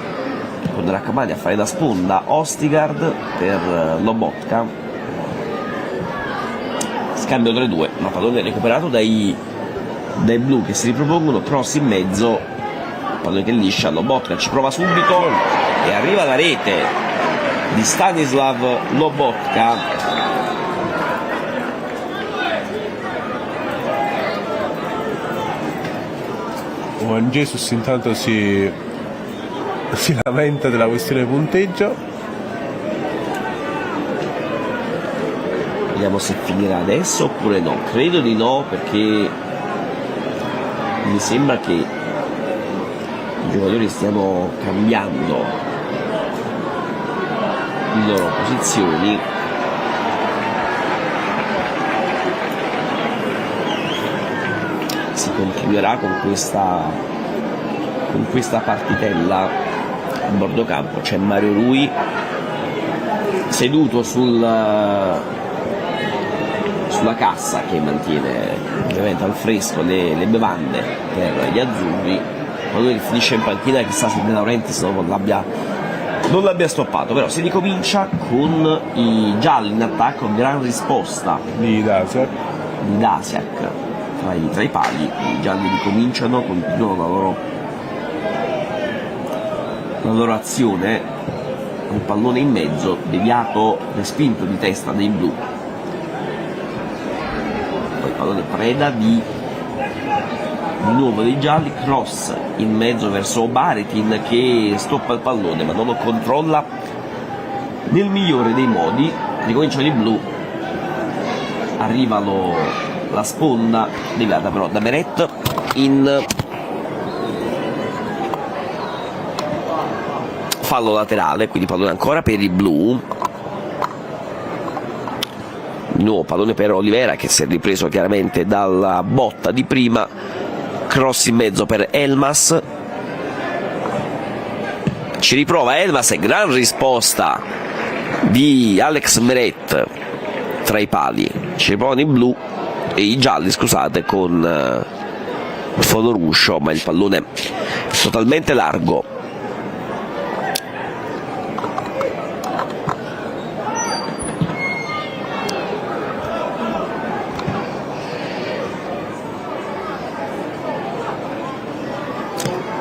con Rachmani a fare da sponda, Ostigard per Lobotka, scambio 3-2, ma pallone recuperato dai blu che si ripropongono, cross in mezzo, pallone che liscia, Lobotka ci prova subito e arriva la rete di Stanislav Lobotka. Juan Jesus intanto si lamenta della questione punteggio. Vediamo se finirà adesso oppure no. Credo di no, perché mi sembra che i giocatori stiano cambiando le loro posizioni. Si continuerà con questa partitella a bordo campo. C'è Mario Rui seduto sulla cassa che mantiene ovviamente al fresco le bevande per gli azzurri. Quando lui finisce in panchina, chissà se De Laurentiis non l'abbia stoppato. Però si ricomincia con i gialli in attacco, gran risposta Di Dasiak tra i pali. I gialli ricominciano, continuano la loro azione, un pallone in mezzo, deviato, respinto di testa dei blu. Poi pallone preda di nuovo dei gialli, cross in mezzo verso Baritin che stoppa il pallone ma non lo controlla nel migliore dei modi. Ricominciano i blu, arrivano la sponda deviata però da Meret in fallo laterale, quindi pallone ancora per i blu. Di nuovo pallone per Olivera che si è ripreso chiaramente dalla botta di prima, cross in mezzo per Elmas, ci riprova Elmas e gran risposta di Alex Meret tra i pali. Ci riprovano i blu e i gialli, scusate, con Fodoruscio, ma il pallone è totalmente largo.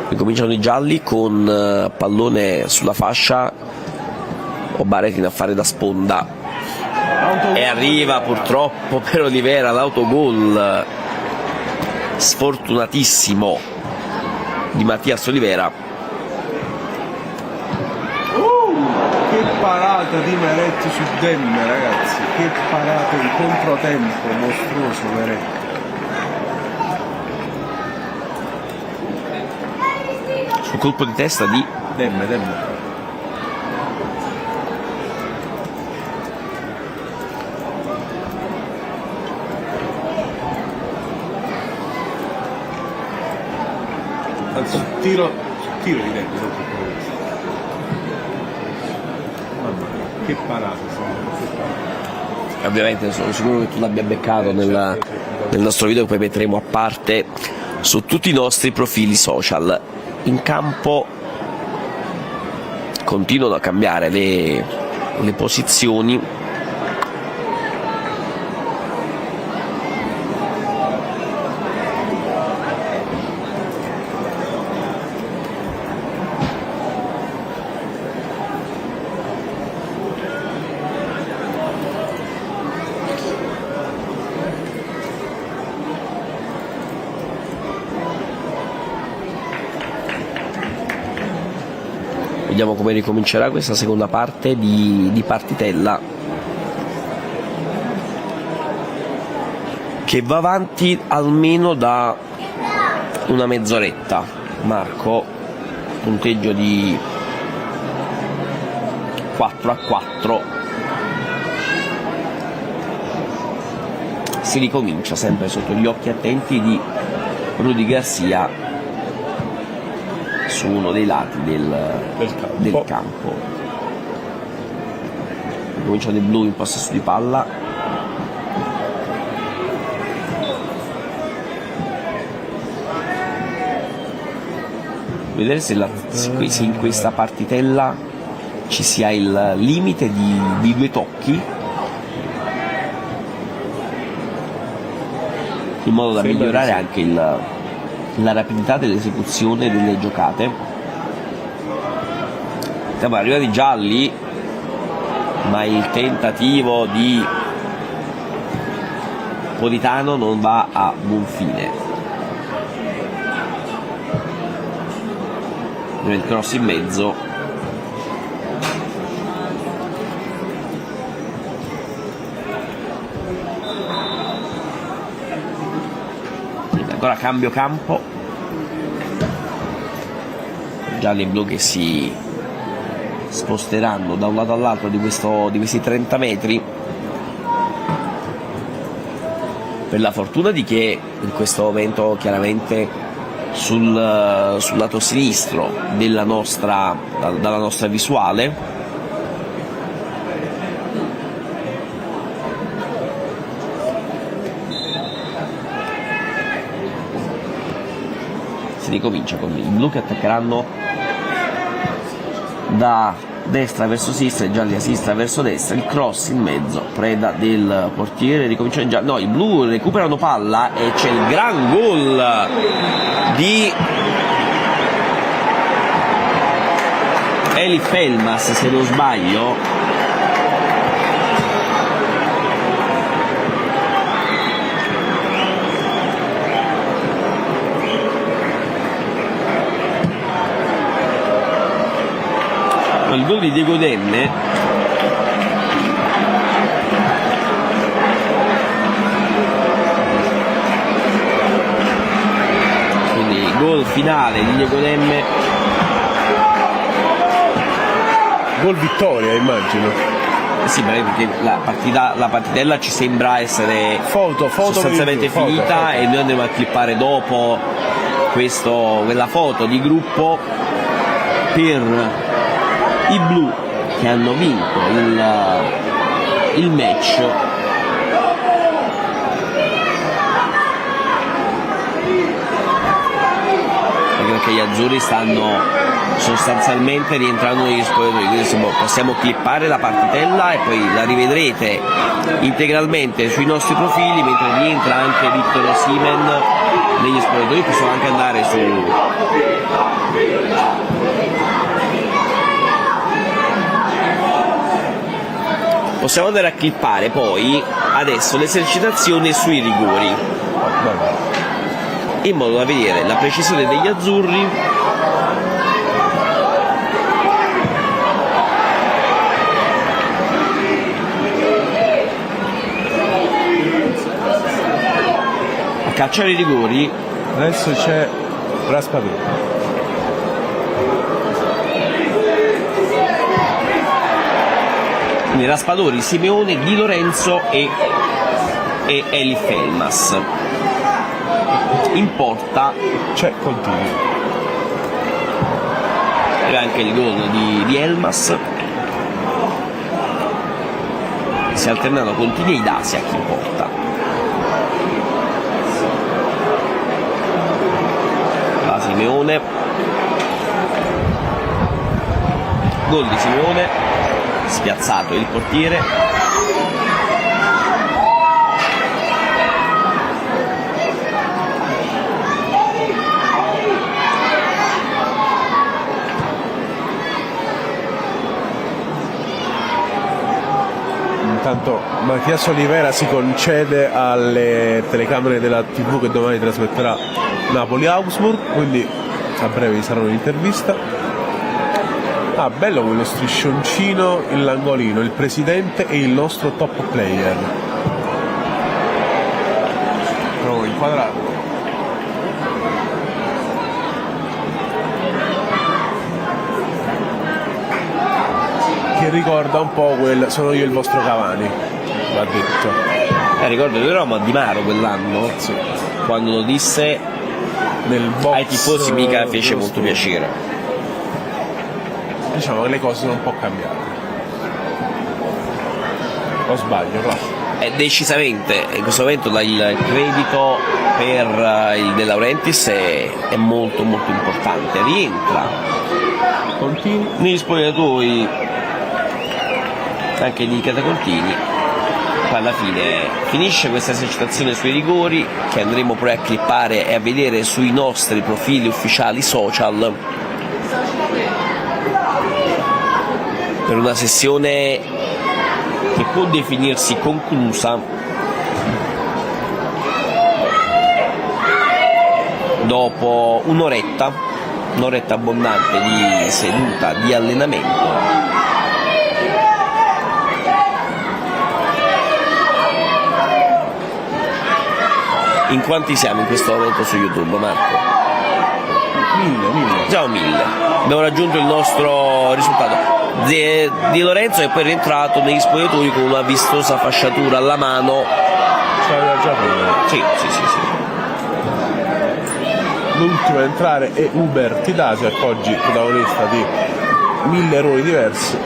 Ricominciano i gialli con pallone sulla fascia, Obaretin a fare da sponda e arriva purtroppo per Olivera l'autogol sfortunatissimo di Mattias Olivera. Che parata di Meret su Demme, ragazzi, che parata in controtempo mostruoso Meret. Sul colpo di testa di Demme. Anzi, tiro di Demme. Mamma mia, che parata. Ovviamente sono sicuro che tu l'abbia beccato nel nostro video che poi metteremo a parte su tutti i nostri profili social. In campo continuano a cambiare le posizioni. Vediamo come ricomincerà questa seconda parte di partitella, che va avanti almeno da una mezz'oretta. Marco, punteggio di 4-4 si ricomincia sempre sotto gli occhi attenti di Rudy Garcia su uno dei lati del campo. Cominciano i blu in possesso di palla. Vedere se in questa partitella ci sia il limite di 2 tocchi, in modo da migliorare anche la rapidità dell'esecuzione delle giocate. Siamo arrivati gialli, ma il tentativo di Politano non va a buon fine. Il cross in mezzo, ancora cambio campo, gialli e blu che si sposteranno da un lato all'altro di questi 30 metri, per la fortuna di che in questo momento chiaramente sul lato sinistro dalla nostra visuale si ricomincia con i blu che attaccheranno da destra verso sinistra, i gialli a sinistra verso destra, il cross in mezzo, preda del portiere, ricominciano no, i blu recuperano palla e c'è il gran gol di Elif Elmas, se non sbaglio. Il gol di Diego Demme quindi il gol finale di Diego Demme, gol vittoria immagino. sì, perché la partitella ci sembra essere sostanzialmente finita e noi andremo a clippare dopo quella foto di gruppo per i blu che hanno vinto il match. Anche perché gli azzurri stanno sostanzialmente rientrando negli spogliatoi, quindi possiamo clippare la partitella e poi la rivedrete integralmente sui nostri profili mentre rientra anche Victor Osimhen negli spogliatoi. Possiamo anche andare su possiamo andare a clippare poi adesso l'esercitazione sui rigori, in modo da vedere la precisione degli azzurri a cacciare i rigori. Adesso c'è Raspadori. Quindi Raspadori, Simeone, Di Lorenzo e Elif Elmas. In porta c'è Contini. E anche il gol di Elmas. Si alternano Contini e Idasiak in porta. La Simeone. Gol di Simeone. Spiazzato il portiere. Intanto Mattias Olivera si concede alle telecamere della TV che domani trasmetterà Napoli-Augsburg, quindi a breve vi sarà un'intervista. Ah, bello quello striscioncino, il Langolino, il presidente e il nostro top player. Provo a inquadrarlo. che ricorda un po' quel sono io il vostro Cavani, va detto. Ricordo di Roma Di Maro quell'anno, Sì. quando lo disse Nel box, ai tifosi mica fece molto giusto. piacere. Diciamo che le cose sono un po' cambiate. O sbaglio, va. Decisamente, in questo momento il credito per il De Laurentiis è molto molto importante. Rientra Continui. negli spogliatoi anche di Catacontini. Poi alla fine finisce questa esercitazione sui rigori, che andremo poi a clippare e a vedere sui nostri profili ufficiali social, per una sessione che può definirsi conclusa dopo un'oretta abbondante di seduta di allenamento. In quanti siamo in questo momento su YouTube, Marco? 1000. Siamo 1000. Abbiamo raggiunto il nostro risultato. Di Lorenzo è poi rientrato negli spogliatoi con una vistosa fasciatura alla mano. C'aveva già prima. Sì. L'ultimo a entrare è Uber Tidasio, oggi protagonista di 1000 errori diversi.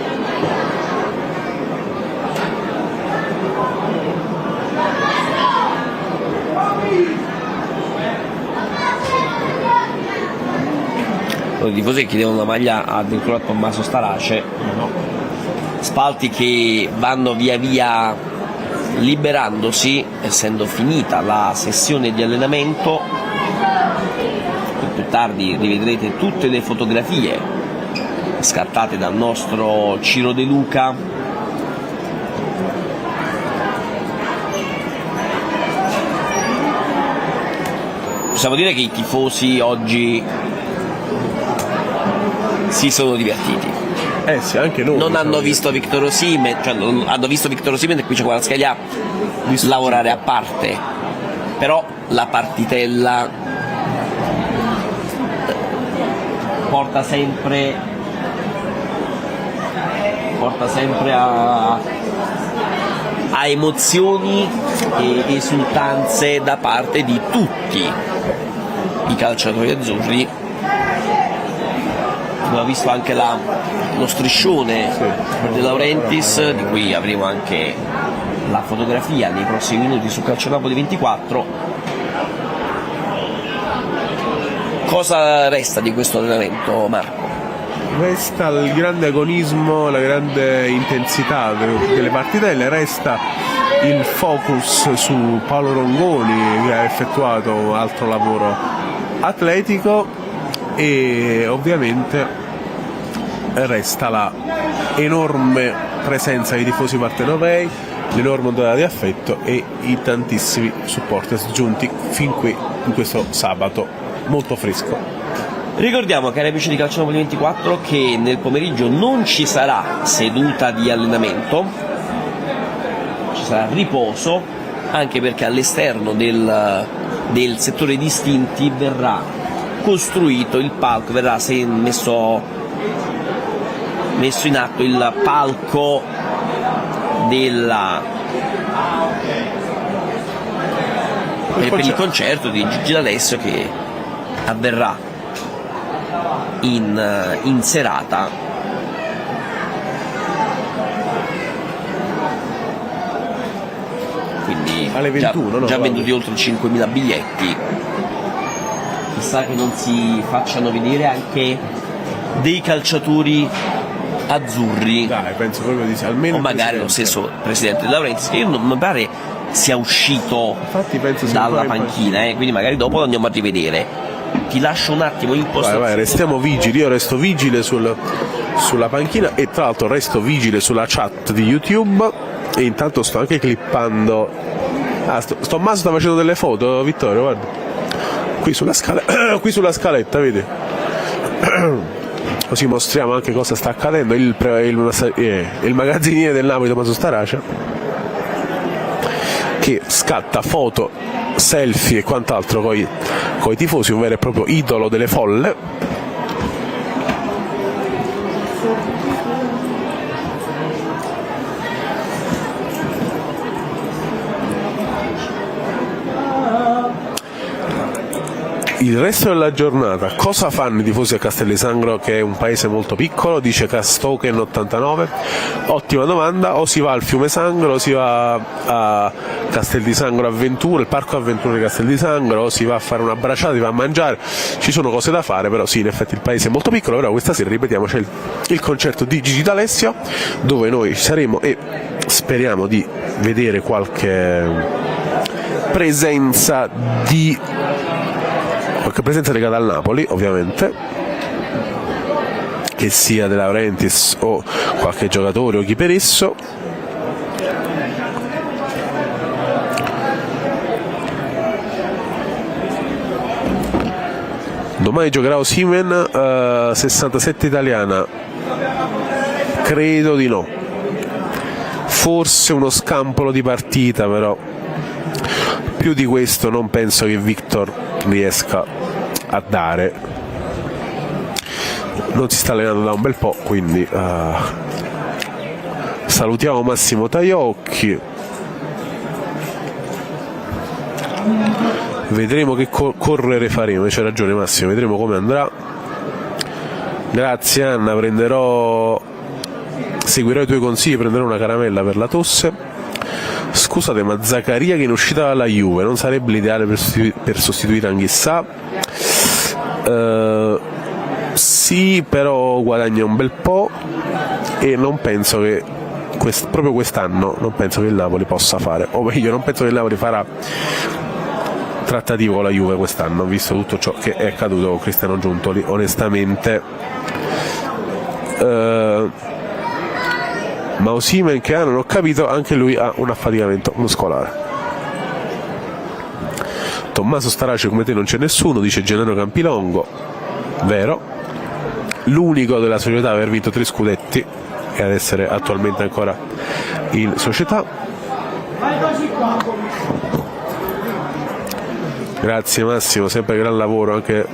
I tifosi che chiedevano una maglia addirittura a Tommaso Starace, spalti che vanno via via liberandosi, essendo finita la sessione di allenamento. Più tardi rivedrete tutte le fotografie scattate dal nostro Ciro De Luca. Possiamo dire che i tifosi oggi si sono divertiti. Sì, anche noi. Non hanno visto Victor Osimhen, cioè hanno visto Victor Osimhen, e qui c'è Kvaratskhelia lavorare a parte, però la partitella porta sempre a emozioni e esultanze da parte di tutti i calciatori azzurri. Abbiamo visto anche lo striscione per De Laurentiis, di cui avremo anche la fotografia nei prossimi minuti su Calcionapoli 24. Cosa resta di questo allenamento, Marco? Resta il grande agonismo, la grande intensità delle partitelle, resta il focus su Paolo Rongoni, che ha effettuato un altro lavoro atletico, e ovviamente resta la enorme presenza dei tifosi partenopei, l'enorme ondata di affetto e i tantissimi supporters giunti fin qui in questo sabato molto fresco. Ricordiamo, cari amici di Calcionapoli 24, che nel pomeriggio non ci sarà seduta di allenamento, ci sarà riposo, anche perché all'esterno del settore distinti verrà costruito il palco, verrà messo in atto il palco per il concerto di Gigi D'Alessio, che avverrà in serata. Quindi alle 21, già venduti oltre 5.000 biglietti. Chissà che non si facciano vedere anche dei calciatori azzurri. Dai, penso proprio di sì, almeno o magari lo stesso presidente De Laurentiis, che non mi pare sia uscito dalla panchina, quindi magari dopo lo andiamo a rivedere. Ti lascio un attimo in posto. Vai, restiamo vigili, io resto vigile sulla panchina, e tra l'altro resto vigile sulla chat di YouTube, e intanto sto anche clippando. Tommaso sta facendo delle foto, Vittorio, guarda. Qui sulla scaletta, vedi? Così mostriamo anche cosa sta accadendo. Il magazziniere del Napoli, Tommaso Starace, che scatta foto, selfie e quant'altro coi tifosi, un vero e proprio idolo delle folle. Il resto della giornata, cosa fanno i tifosi a Castel di Sangro, che è un paese molto piccolo? Dice Castoken89. Ottima domanda. O si va al fiume Sangro, o si va a Castel di Sangro Avventure, il parco avventure di Castel di Sangro, o si va a fare una bracciata, si va a mangiare. Ci sono cose da fare, però sì, in effetti il paese è molto piccolo. Però questa sera, ripetiamo, c'è il concerto di Gigi D'Alessio, dove noi saremo e speriamo di vedere qualche presenza legata al Napoli, ovviamente, che sia De Laurentiis o qualche giocatore o chi per esso. Domani giocherà Osimhen, 67 italiana, credo di no, forse uno scampolo di partita, però più di questo non penso che Victor riesca a dare. Non si sta allenando da un bel po', quindi salutiamo Massimo Taiocchi, vedremo che correre faremo. C'è ragione Massimo, vedremo come andrà. Grazie Anna, seguirò i tuoi consigli, prenderò una caramella per la tosse. Scusate, ma Zaccaria che in uscita dalla Juve non sarebbe l'ideale per sostituire Anghissà? Sì, però guadagna un bel po' e non penso che proprio quest'anno non penso che il Napoli possa fare, o meglio non penso che il Napoli farà trattativo con la Juve quest'anno, visto tutto ciò che è accaduto con Cristiano Giuntoli. Onestamente ma Osimhen che non ho capito, anche lui ha un affaticamento muscolare. Tommaso Starace come te non c'è nessuno, dice Gennaro Campilongo. Vero, l'unico della società ad aver vinto 3 scudetti e ad essere attualmente ancora in società. Grazie Massimo, sempre gran lavoro anche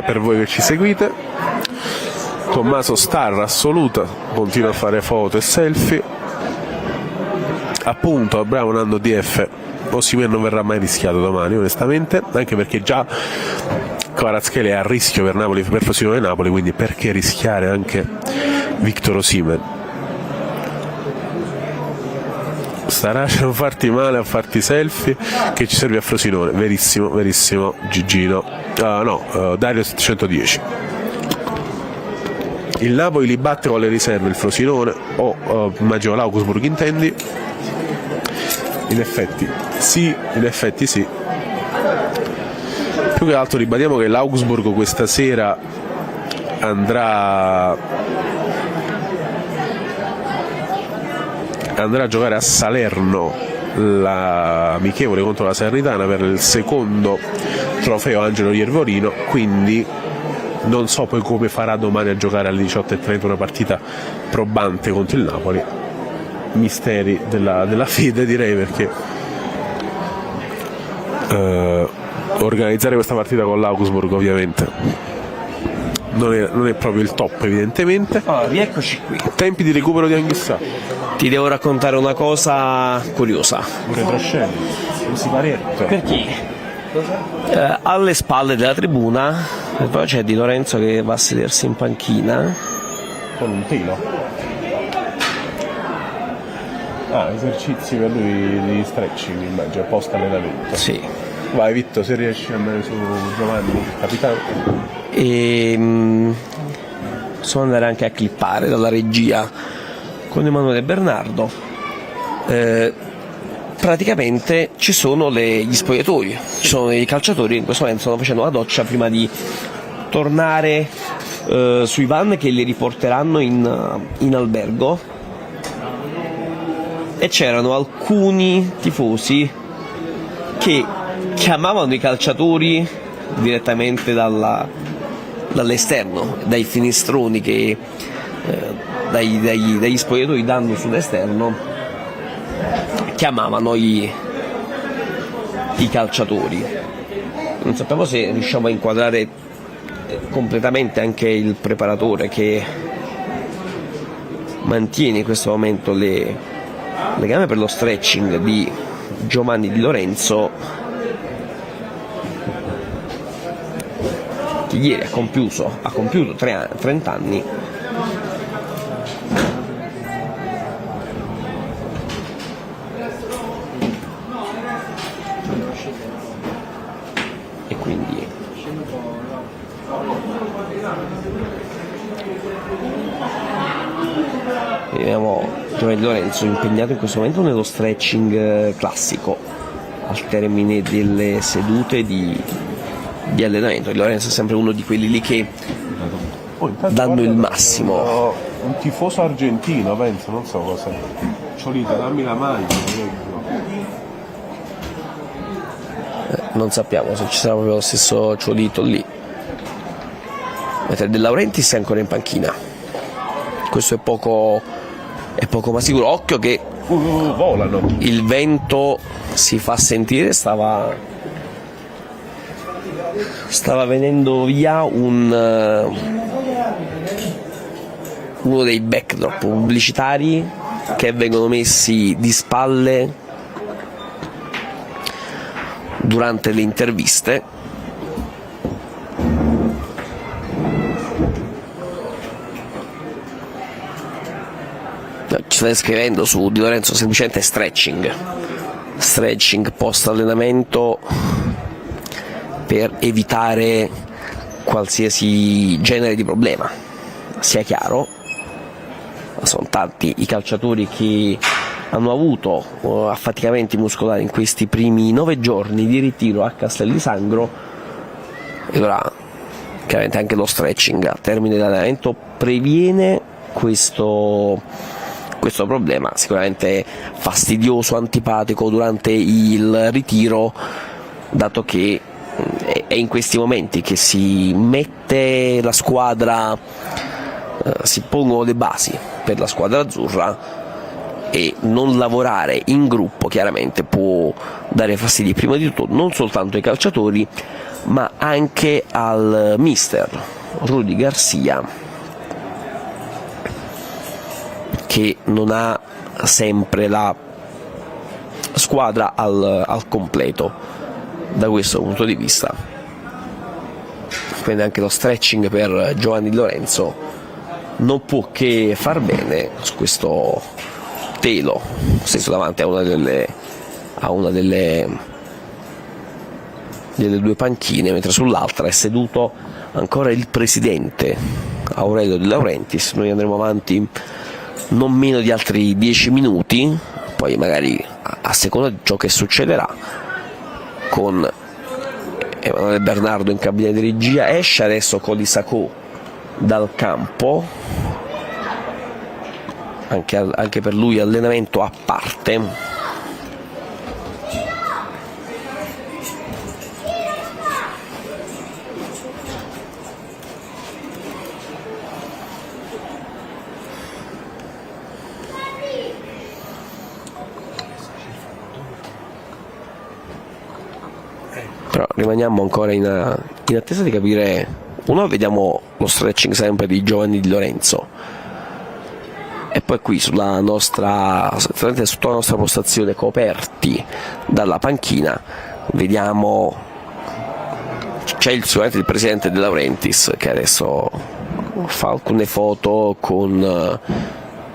per voi che ci seguite. Tommaso Star assoluta, continua a fare foto e selfie. Appunto, abbiamo un anno DF. Osimhen non verrà mai rischiato domani, onestamente, anche perché già Kvaratskhelia è a rischio per Napoli, per Frosinone Napoli, quindi perché rischiare anche Victor Osimhen? Starace, non farti male a farti selfie, che ci serve a Frosinone. Verissimo, verissimo Gigino. Dario 710. Il Napoli li batte con le riserve il Frosinone, immagino l'Augsburg intendi. In effetti sì. Più che altro ribadiamo che l'Augsburg questa sera andrà a giocare a Salerno l'amichevole contro la Salernitana per il secondo trofeo Angelo Iervolino, quindi non so poi come farà domani a giocare alle 18:30 una partita probante contro il Napoli. Misteri della fede, direi, perché organizzare questa partita con l'Augsburg ovviamente non è proprio il top, evidentemente. Rieccoci qui. Tempi di recupero di Anghissà. Ti devo raccontare una cosa curiosa. Perché alle spalle della tribuna poi c'è Di Lorenzo che va a sedersi in panchina con un telo. Esercizi per lui di stretching, immagino, post allenamento. Sì. Vai Vitto, se riesci a andare su Giovanni, capitano. E sono andare anche a clippare dalla regia con Emanuele Bernardo. Praticamente ci sono gli spogliatoi, ci sono i calciatori che in questo momento stanno facendo la doccia prima di tornare sui van che li riporteranno in albergo, e c'erano alcuni tifosi che chiamavano i calciatori direttamente dall'esterno, dai finestroni che dagli spogliatoi danno sull'esterno, chiamavano i calciatori. Non sappiamo se riusciamo a inquadrare completamente anche il preparatore che mantiene in questo momento le gambe per lo stretching di Giovanni Di Lorenzo. che ieri ha compiuto 30 anni. E quindi vediamo Giovanni Di Lorenzo impegnato in questo momento nello stretching classico al termine delle sedute di allenamento. Di Lorenzo è sempre uno di quelli lì che danno il massimo. Un tifoso argentino, penso, non so cosa. Ciolita, dammi la maglia. Non sappiamo se ci sarà proprio lo stesso Ciolito lì, mentre De Laurentiis è ancora in panchina. Questo è poco ma sicuro. Occhio che volano. Il vento si fa sentire, stava venendo via uno dei backdrop pubblicitari che vengono messi di spalle durante le interviste. Ci state scrivendo su Di Lorenzo semplicemente stretching post allenamento per evitare qualsiasi genere di problema, sia chiaro. Sono tanti i calciatori che hanno avuto affaticamenti muscolari in questi primi 9 giorni di ritiro a Castel di Sangro, e allora chiaramente anche lo stretching al termine dell'allenamento previene questo problema, sicuramente fastidioso, antipatico durante il ritiro, dato che è in questi momenti che si mette la squadra, si pongono le basi per la squadra azzurra, e non lavorare in gruppo chiaramente può dare fastidio prima di tutto non soltanto ai calciatori ma anche al mister Rudy Garcia, che non ha sempre la squadra al completo da questo punto di vista. Quindi anche lo stretching per Giovanni Di Lorenzo non può che far bene su questo telo stesso davanti a una delle due panchine, mentre sull'altra è seduto ancora il presidente Aurelio De Laurentiis. Noi andremo avanti non meno di altri 10 minuti, poi magari a seconda di ciò che succederà con Emanuele Bernardo in cabina di regia. Esce adesso Colisacco dal campo, anche per lui allenamento a parte. Però rimaniamo ancora in attesa di capire. Uno, vediamo lo stretching sempre di Giovanni Di Lorenzo, e poi qui sotto la nostra postazione, coperti dalla panchina, vediamo c'è il presidente De Laurentiis che adesso fa alcune foto con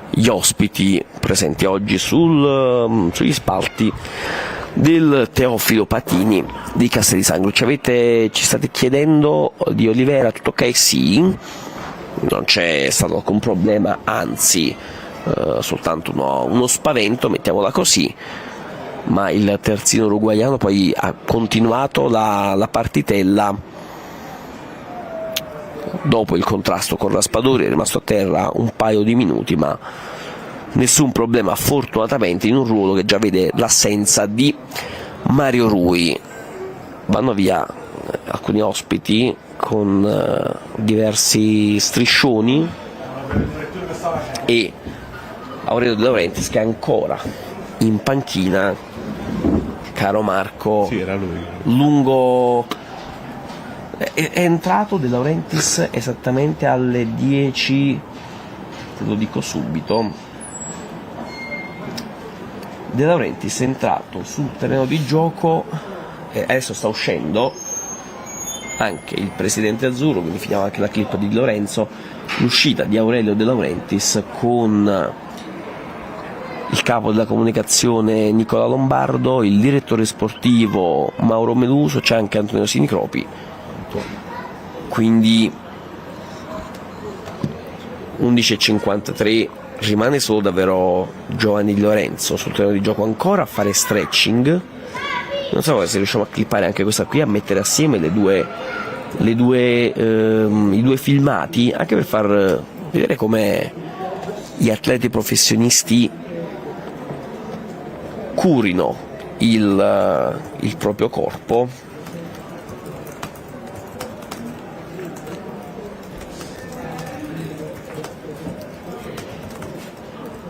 gli ospiti presenti oggi sugli spalti del Teofilo Patini di Castel di Sangro. Ci state chiedendo di Olivera, tutto ok? Sì, non c'è stato alcun problema, anzi soltanto uno spavento, mettiamola così, ma il terzino uruguaiano poi ha continuato la partitella. Dopo il contrasto con Raspadori è rimasto a terra un paio di minuti, ma nessun problema fortunatamente, in un ruolo che già vede l'assenza di Mario Rui. Vanno via alcuni ospiti con diversi striscioni, e Aurelio De Laurentiis che è ancora in panchina, caro Marco. Sì, era lui. Lungo è entrato De Laurentiis esattamente alle 10, te lo dico subito. De Laurentiis è entrato sul terreno di gioco, adesso sta uscendo anche il presidente azzurro, quindi finiamo anche la clip di Di Lorenzo, l'uscita di Aurelio De Laurentiis con il capo della comunicazione Nicola Lombardo, il direttore sportivo Mauro Meluso, c'è anche Antonio Sinicropi, quindi 11:53, rimane solo davvero Giovanni Di Lorenzo sul terreno di gioco ancora a fare stretching. Non so se riusciamo a clippare anche questa qui, a mettere assieme i due filmati, anche per far vedere come gli atleti professionisti curino il proprio corpo.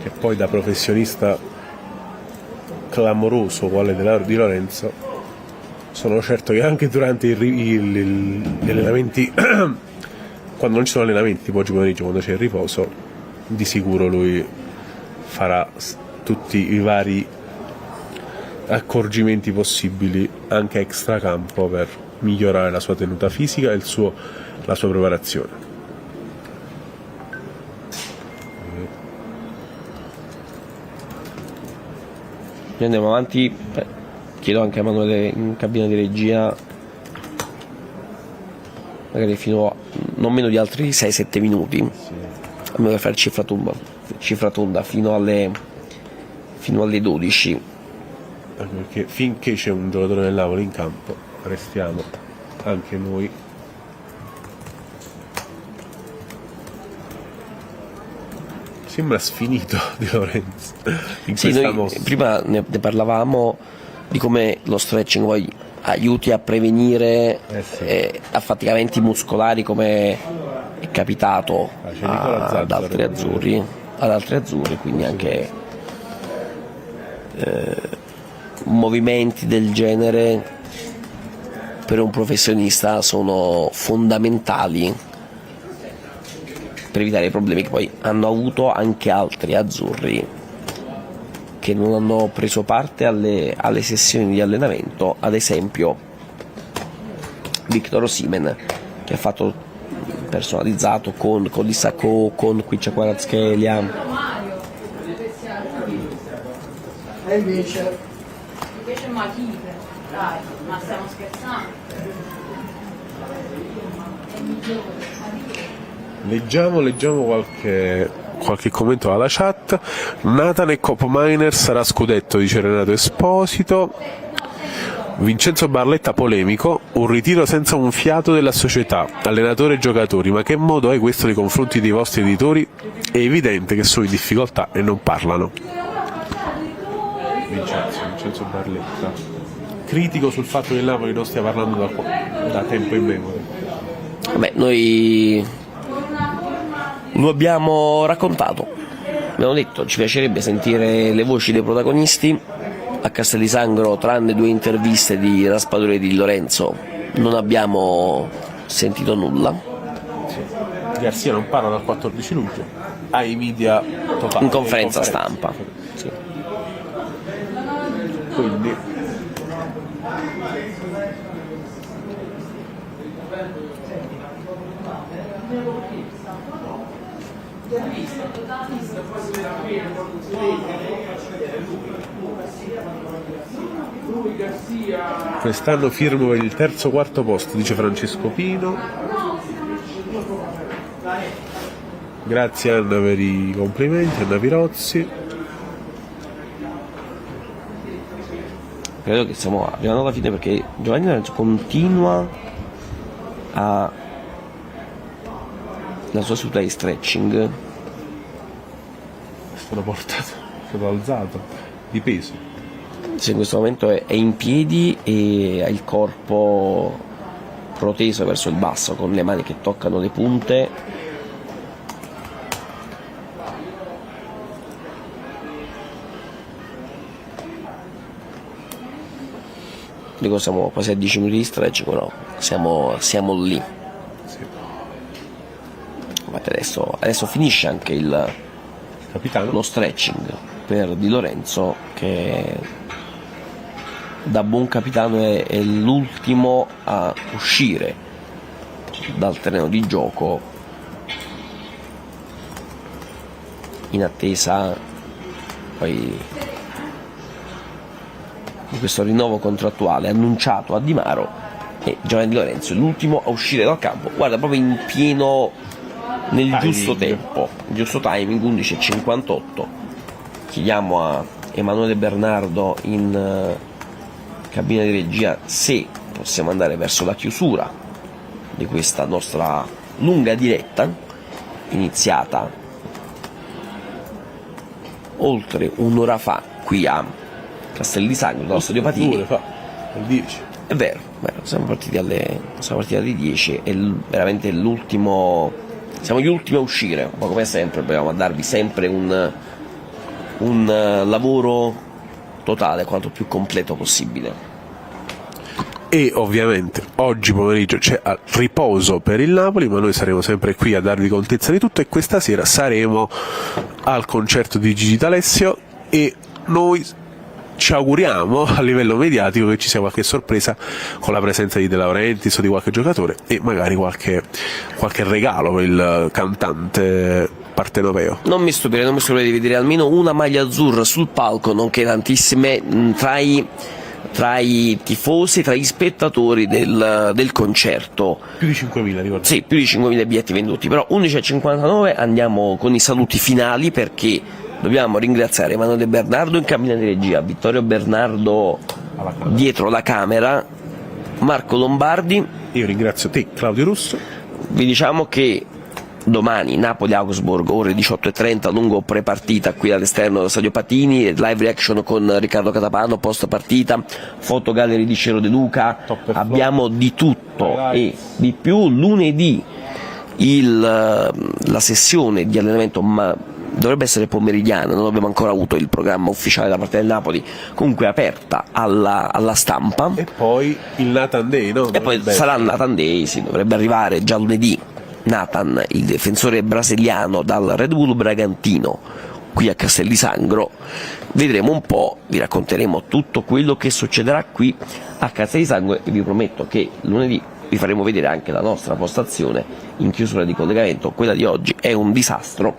Che poi da professionista clamoroso quale Di Lorenzo, sono certo che anche durante gli allenamenti quando non ci sono allenamenti, tipo oggi pomeriggio quando c'è il riposo, di sicuro lui farà tutti i vari accorgimenti possibili anche extracampo per migliorare la sua tenuta fisica e la sua preparazione. Andiamo avanti, chiedo anche a Emanuele in cabina di regia, magari fino a non meno di altri 6-7 minuti, almeno per fare cifra tonda fino alle 12. Anche perché finché c'è un giocatore del Napoli in campo restiamo anche noi. Sembra sfinito Di Lorenzo in Sì, questa noi mossa. prima ne parlavamo di come lo stretching poi aiuti a prevenire affaticamenti muscolari, come è capitato C'è Nicola Zanzaro, ad altri azzurri, quindi anche movimenti del genere per un professionista sono fondamentali per evitare i problemi che poi hanno avuto anche altri azzurri che non hanno preso parte alle sessioni di allenamento, ad esempio Victor Osimhen, che ha fatto personalizzato con Lissacco, con Quiccia Kvaratskhelia. E invece Machide, dai, ma stiamo scherzando? Leggiamo qualche commento dalla chat. Nathan e Cop Miner sarà scudetto, dice Renato Esposito. Vincenzo Barletta polemico, un ritiro senza un fiato della società, allenatore e giocatori, ma che modo hai questo nei confronti dei vostri editori? È evidente che sono in difficoltà e non parlano. Vincenzo Barletta, critico sul fatto che il Napoli non stia parlando da tempo in memoria. Vabbè, noi lo abbiamo raccontato, abbiamo detto, ci piacerebbe sentire le voci dei protagonisti. A Castel di Sangro, tranne 2 interviste di Raspadori e di Lorenzo, non abbiamo sentito nulla. Garzia non parla dal 14 luglio ai media totali, In conferenza stampa. Sì. Quindi quest'anno firmo per il 3° o 4° posto, dice Francesco Pino. Grazie Anna per i complimenti, Anna Pirozzi. Credo che stiamo arrivando alla fine, perché Giovanni Lorenzo continua a la sua seduta di stretching. È stato alzato di peso. Se in questo momento è in piedi e ha il corpo proteso verso il basso, con le mani che toccano le punte. Dico, siamo quasi a 10 minuti di stretching, no? Siamo lì. Sì. Adesso finisce anche Capitano. lo stretching per Di Lorenzo, che da buon capitano è l'ultimo a uscire dal terreno di gioco in attesa poi di questo rinnovo contrattuale annunciato a Di Maro, e Giovanni Di Lorenzo è l'ultimo a uscire dal campo, guarda, proprio in pieno, nel giusto tempo, giusto timing, 11:58. Chiediamo a Emanuele Bernardo in cabina di regia se possiamo andare verso la chiusura di questa nostra lunga diretta, iniziata oltre un'ora fa qui a Castel di Sangro, dallo Stadio Patini. 2 ore fa, il 10. È vero, siamo partiti alle 10, è veramente l'ultimo, siamo gli ultimi a uscire, un po' come sempre, proviamo a darvi sempre un lavoro totale quanto più completo possibile. E ovviamente oggi pomeriggio c'è riposo per il Napoli, ma noi saremo sempre qui a darvi contezza di tutto, e questa sera saremo al concerto di Gigi D'Alessio, e noi ci auguriamo a livello mediatico che ci sia qualche sorpresa con la presenza di De Laurentiis o di qualche giocatore, e magari qualche regalo per il cantante partenopeo. Non mi stupirei di vedere almeno una maglia azzurra sul palco, nonché tantissime tra i tifosi, tra gli spettatori del concerto. Più di 5.000, ricordo. Sì, più di 5.000 biglietti venduti. Però 11:59 andiamo con i saluti finali, perché dobbiamo ringraziare Emanuele Bernardo in cabina di regia, Vittorio Bernardo dietro la camera, Marco Lombardi. Io ringrazio te, Claudio Russo. Vi diciamo che domani Napoli-Augsburg, ore 18:30, lungo pre-partita qui all'esterno dello Stadio Patini, live reaction con Riccardo Catapano, post partita, foto gallery di Ciro De Luca, abbiamo di tutto e di più. Lunedì la sessione di allenamento, ma dovrebbe essere pomeridiana, non abbiamo ancora avuto il programma ufficiale da parte del Napoli, comunque aperta alla stampa. E poi il Nathan Day, no? E poi sarà il Nathan Day, sì, dovrebbe arrivare già lunedì Nathan, il difensore brasiliano dal Red Bull Bragantino, qui a Castel di Sangro. Vedremo un po', vi racconteremo tutto quello che succederà qui a Castel di Sangro, e vi prometto che lunedì vi faremo vedere anche la nostra postazione in chiusura di collegamento. Quella di oggi è un disastro.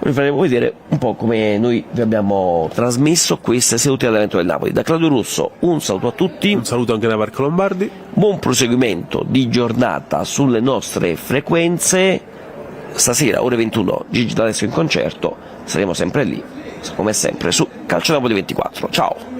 Vi faremo vedere un po' come noi vi abbiamo trasmesso queste sedute di allenamento del Napoli. Da Claudio Russo un saluto a tutti, un saluto anche da Marco Lombardi, buon proseguimento di giornata sulle nostre frequenze. Stasera ore 21 Gigi D'Alessio in concerto, saremo sempre lì come sempre su Calcio Napoli 24. Ciao!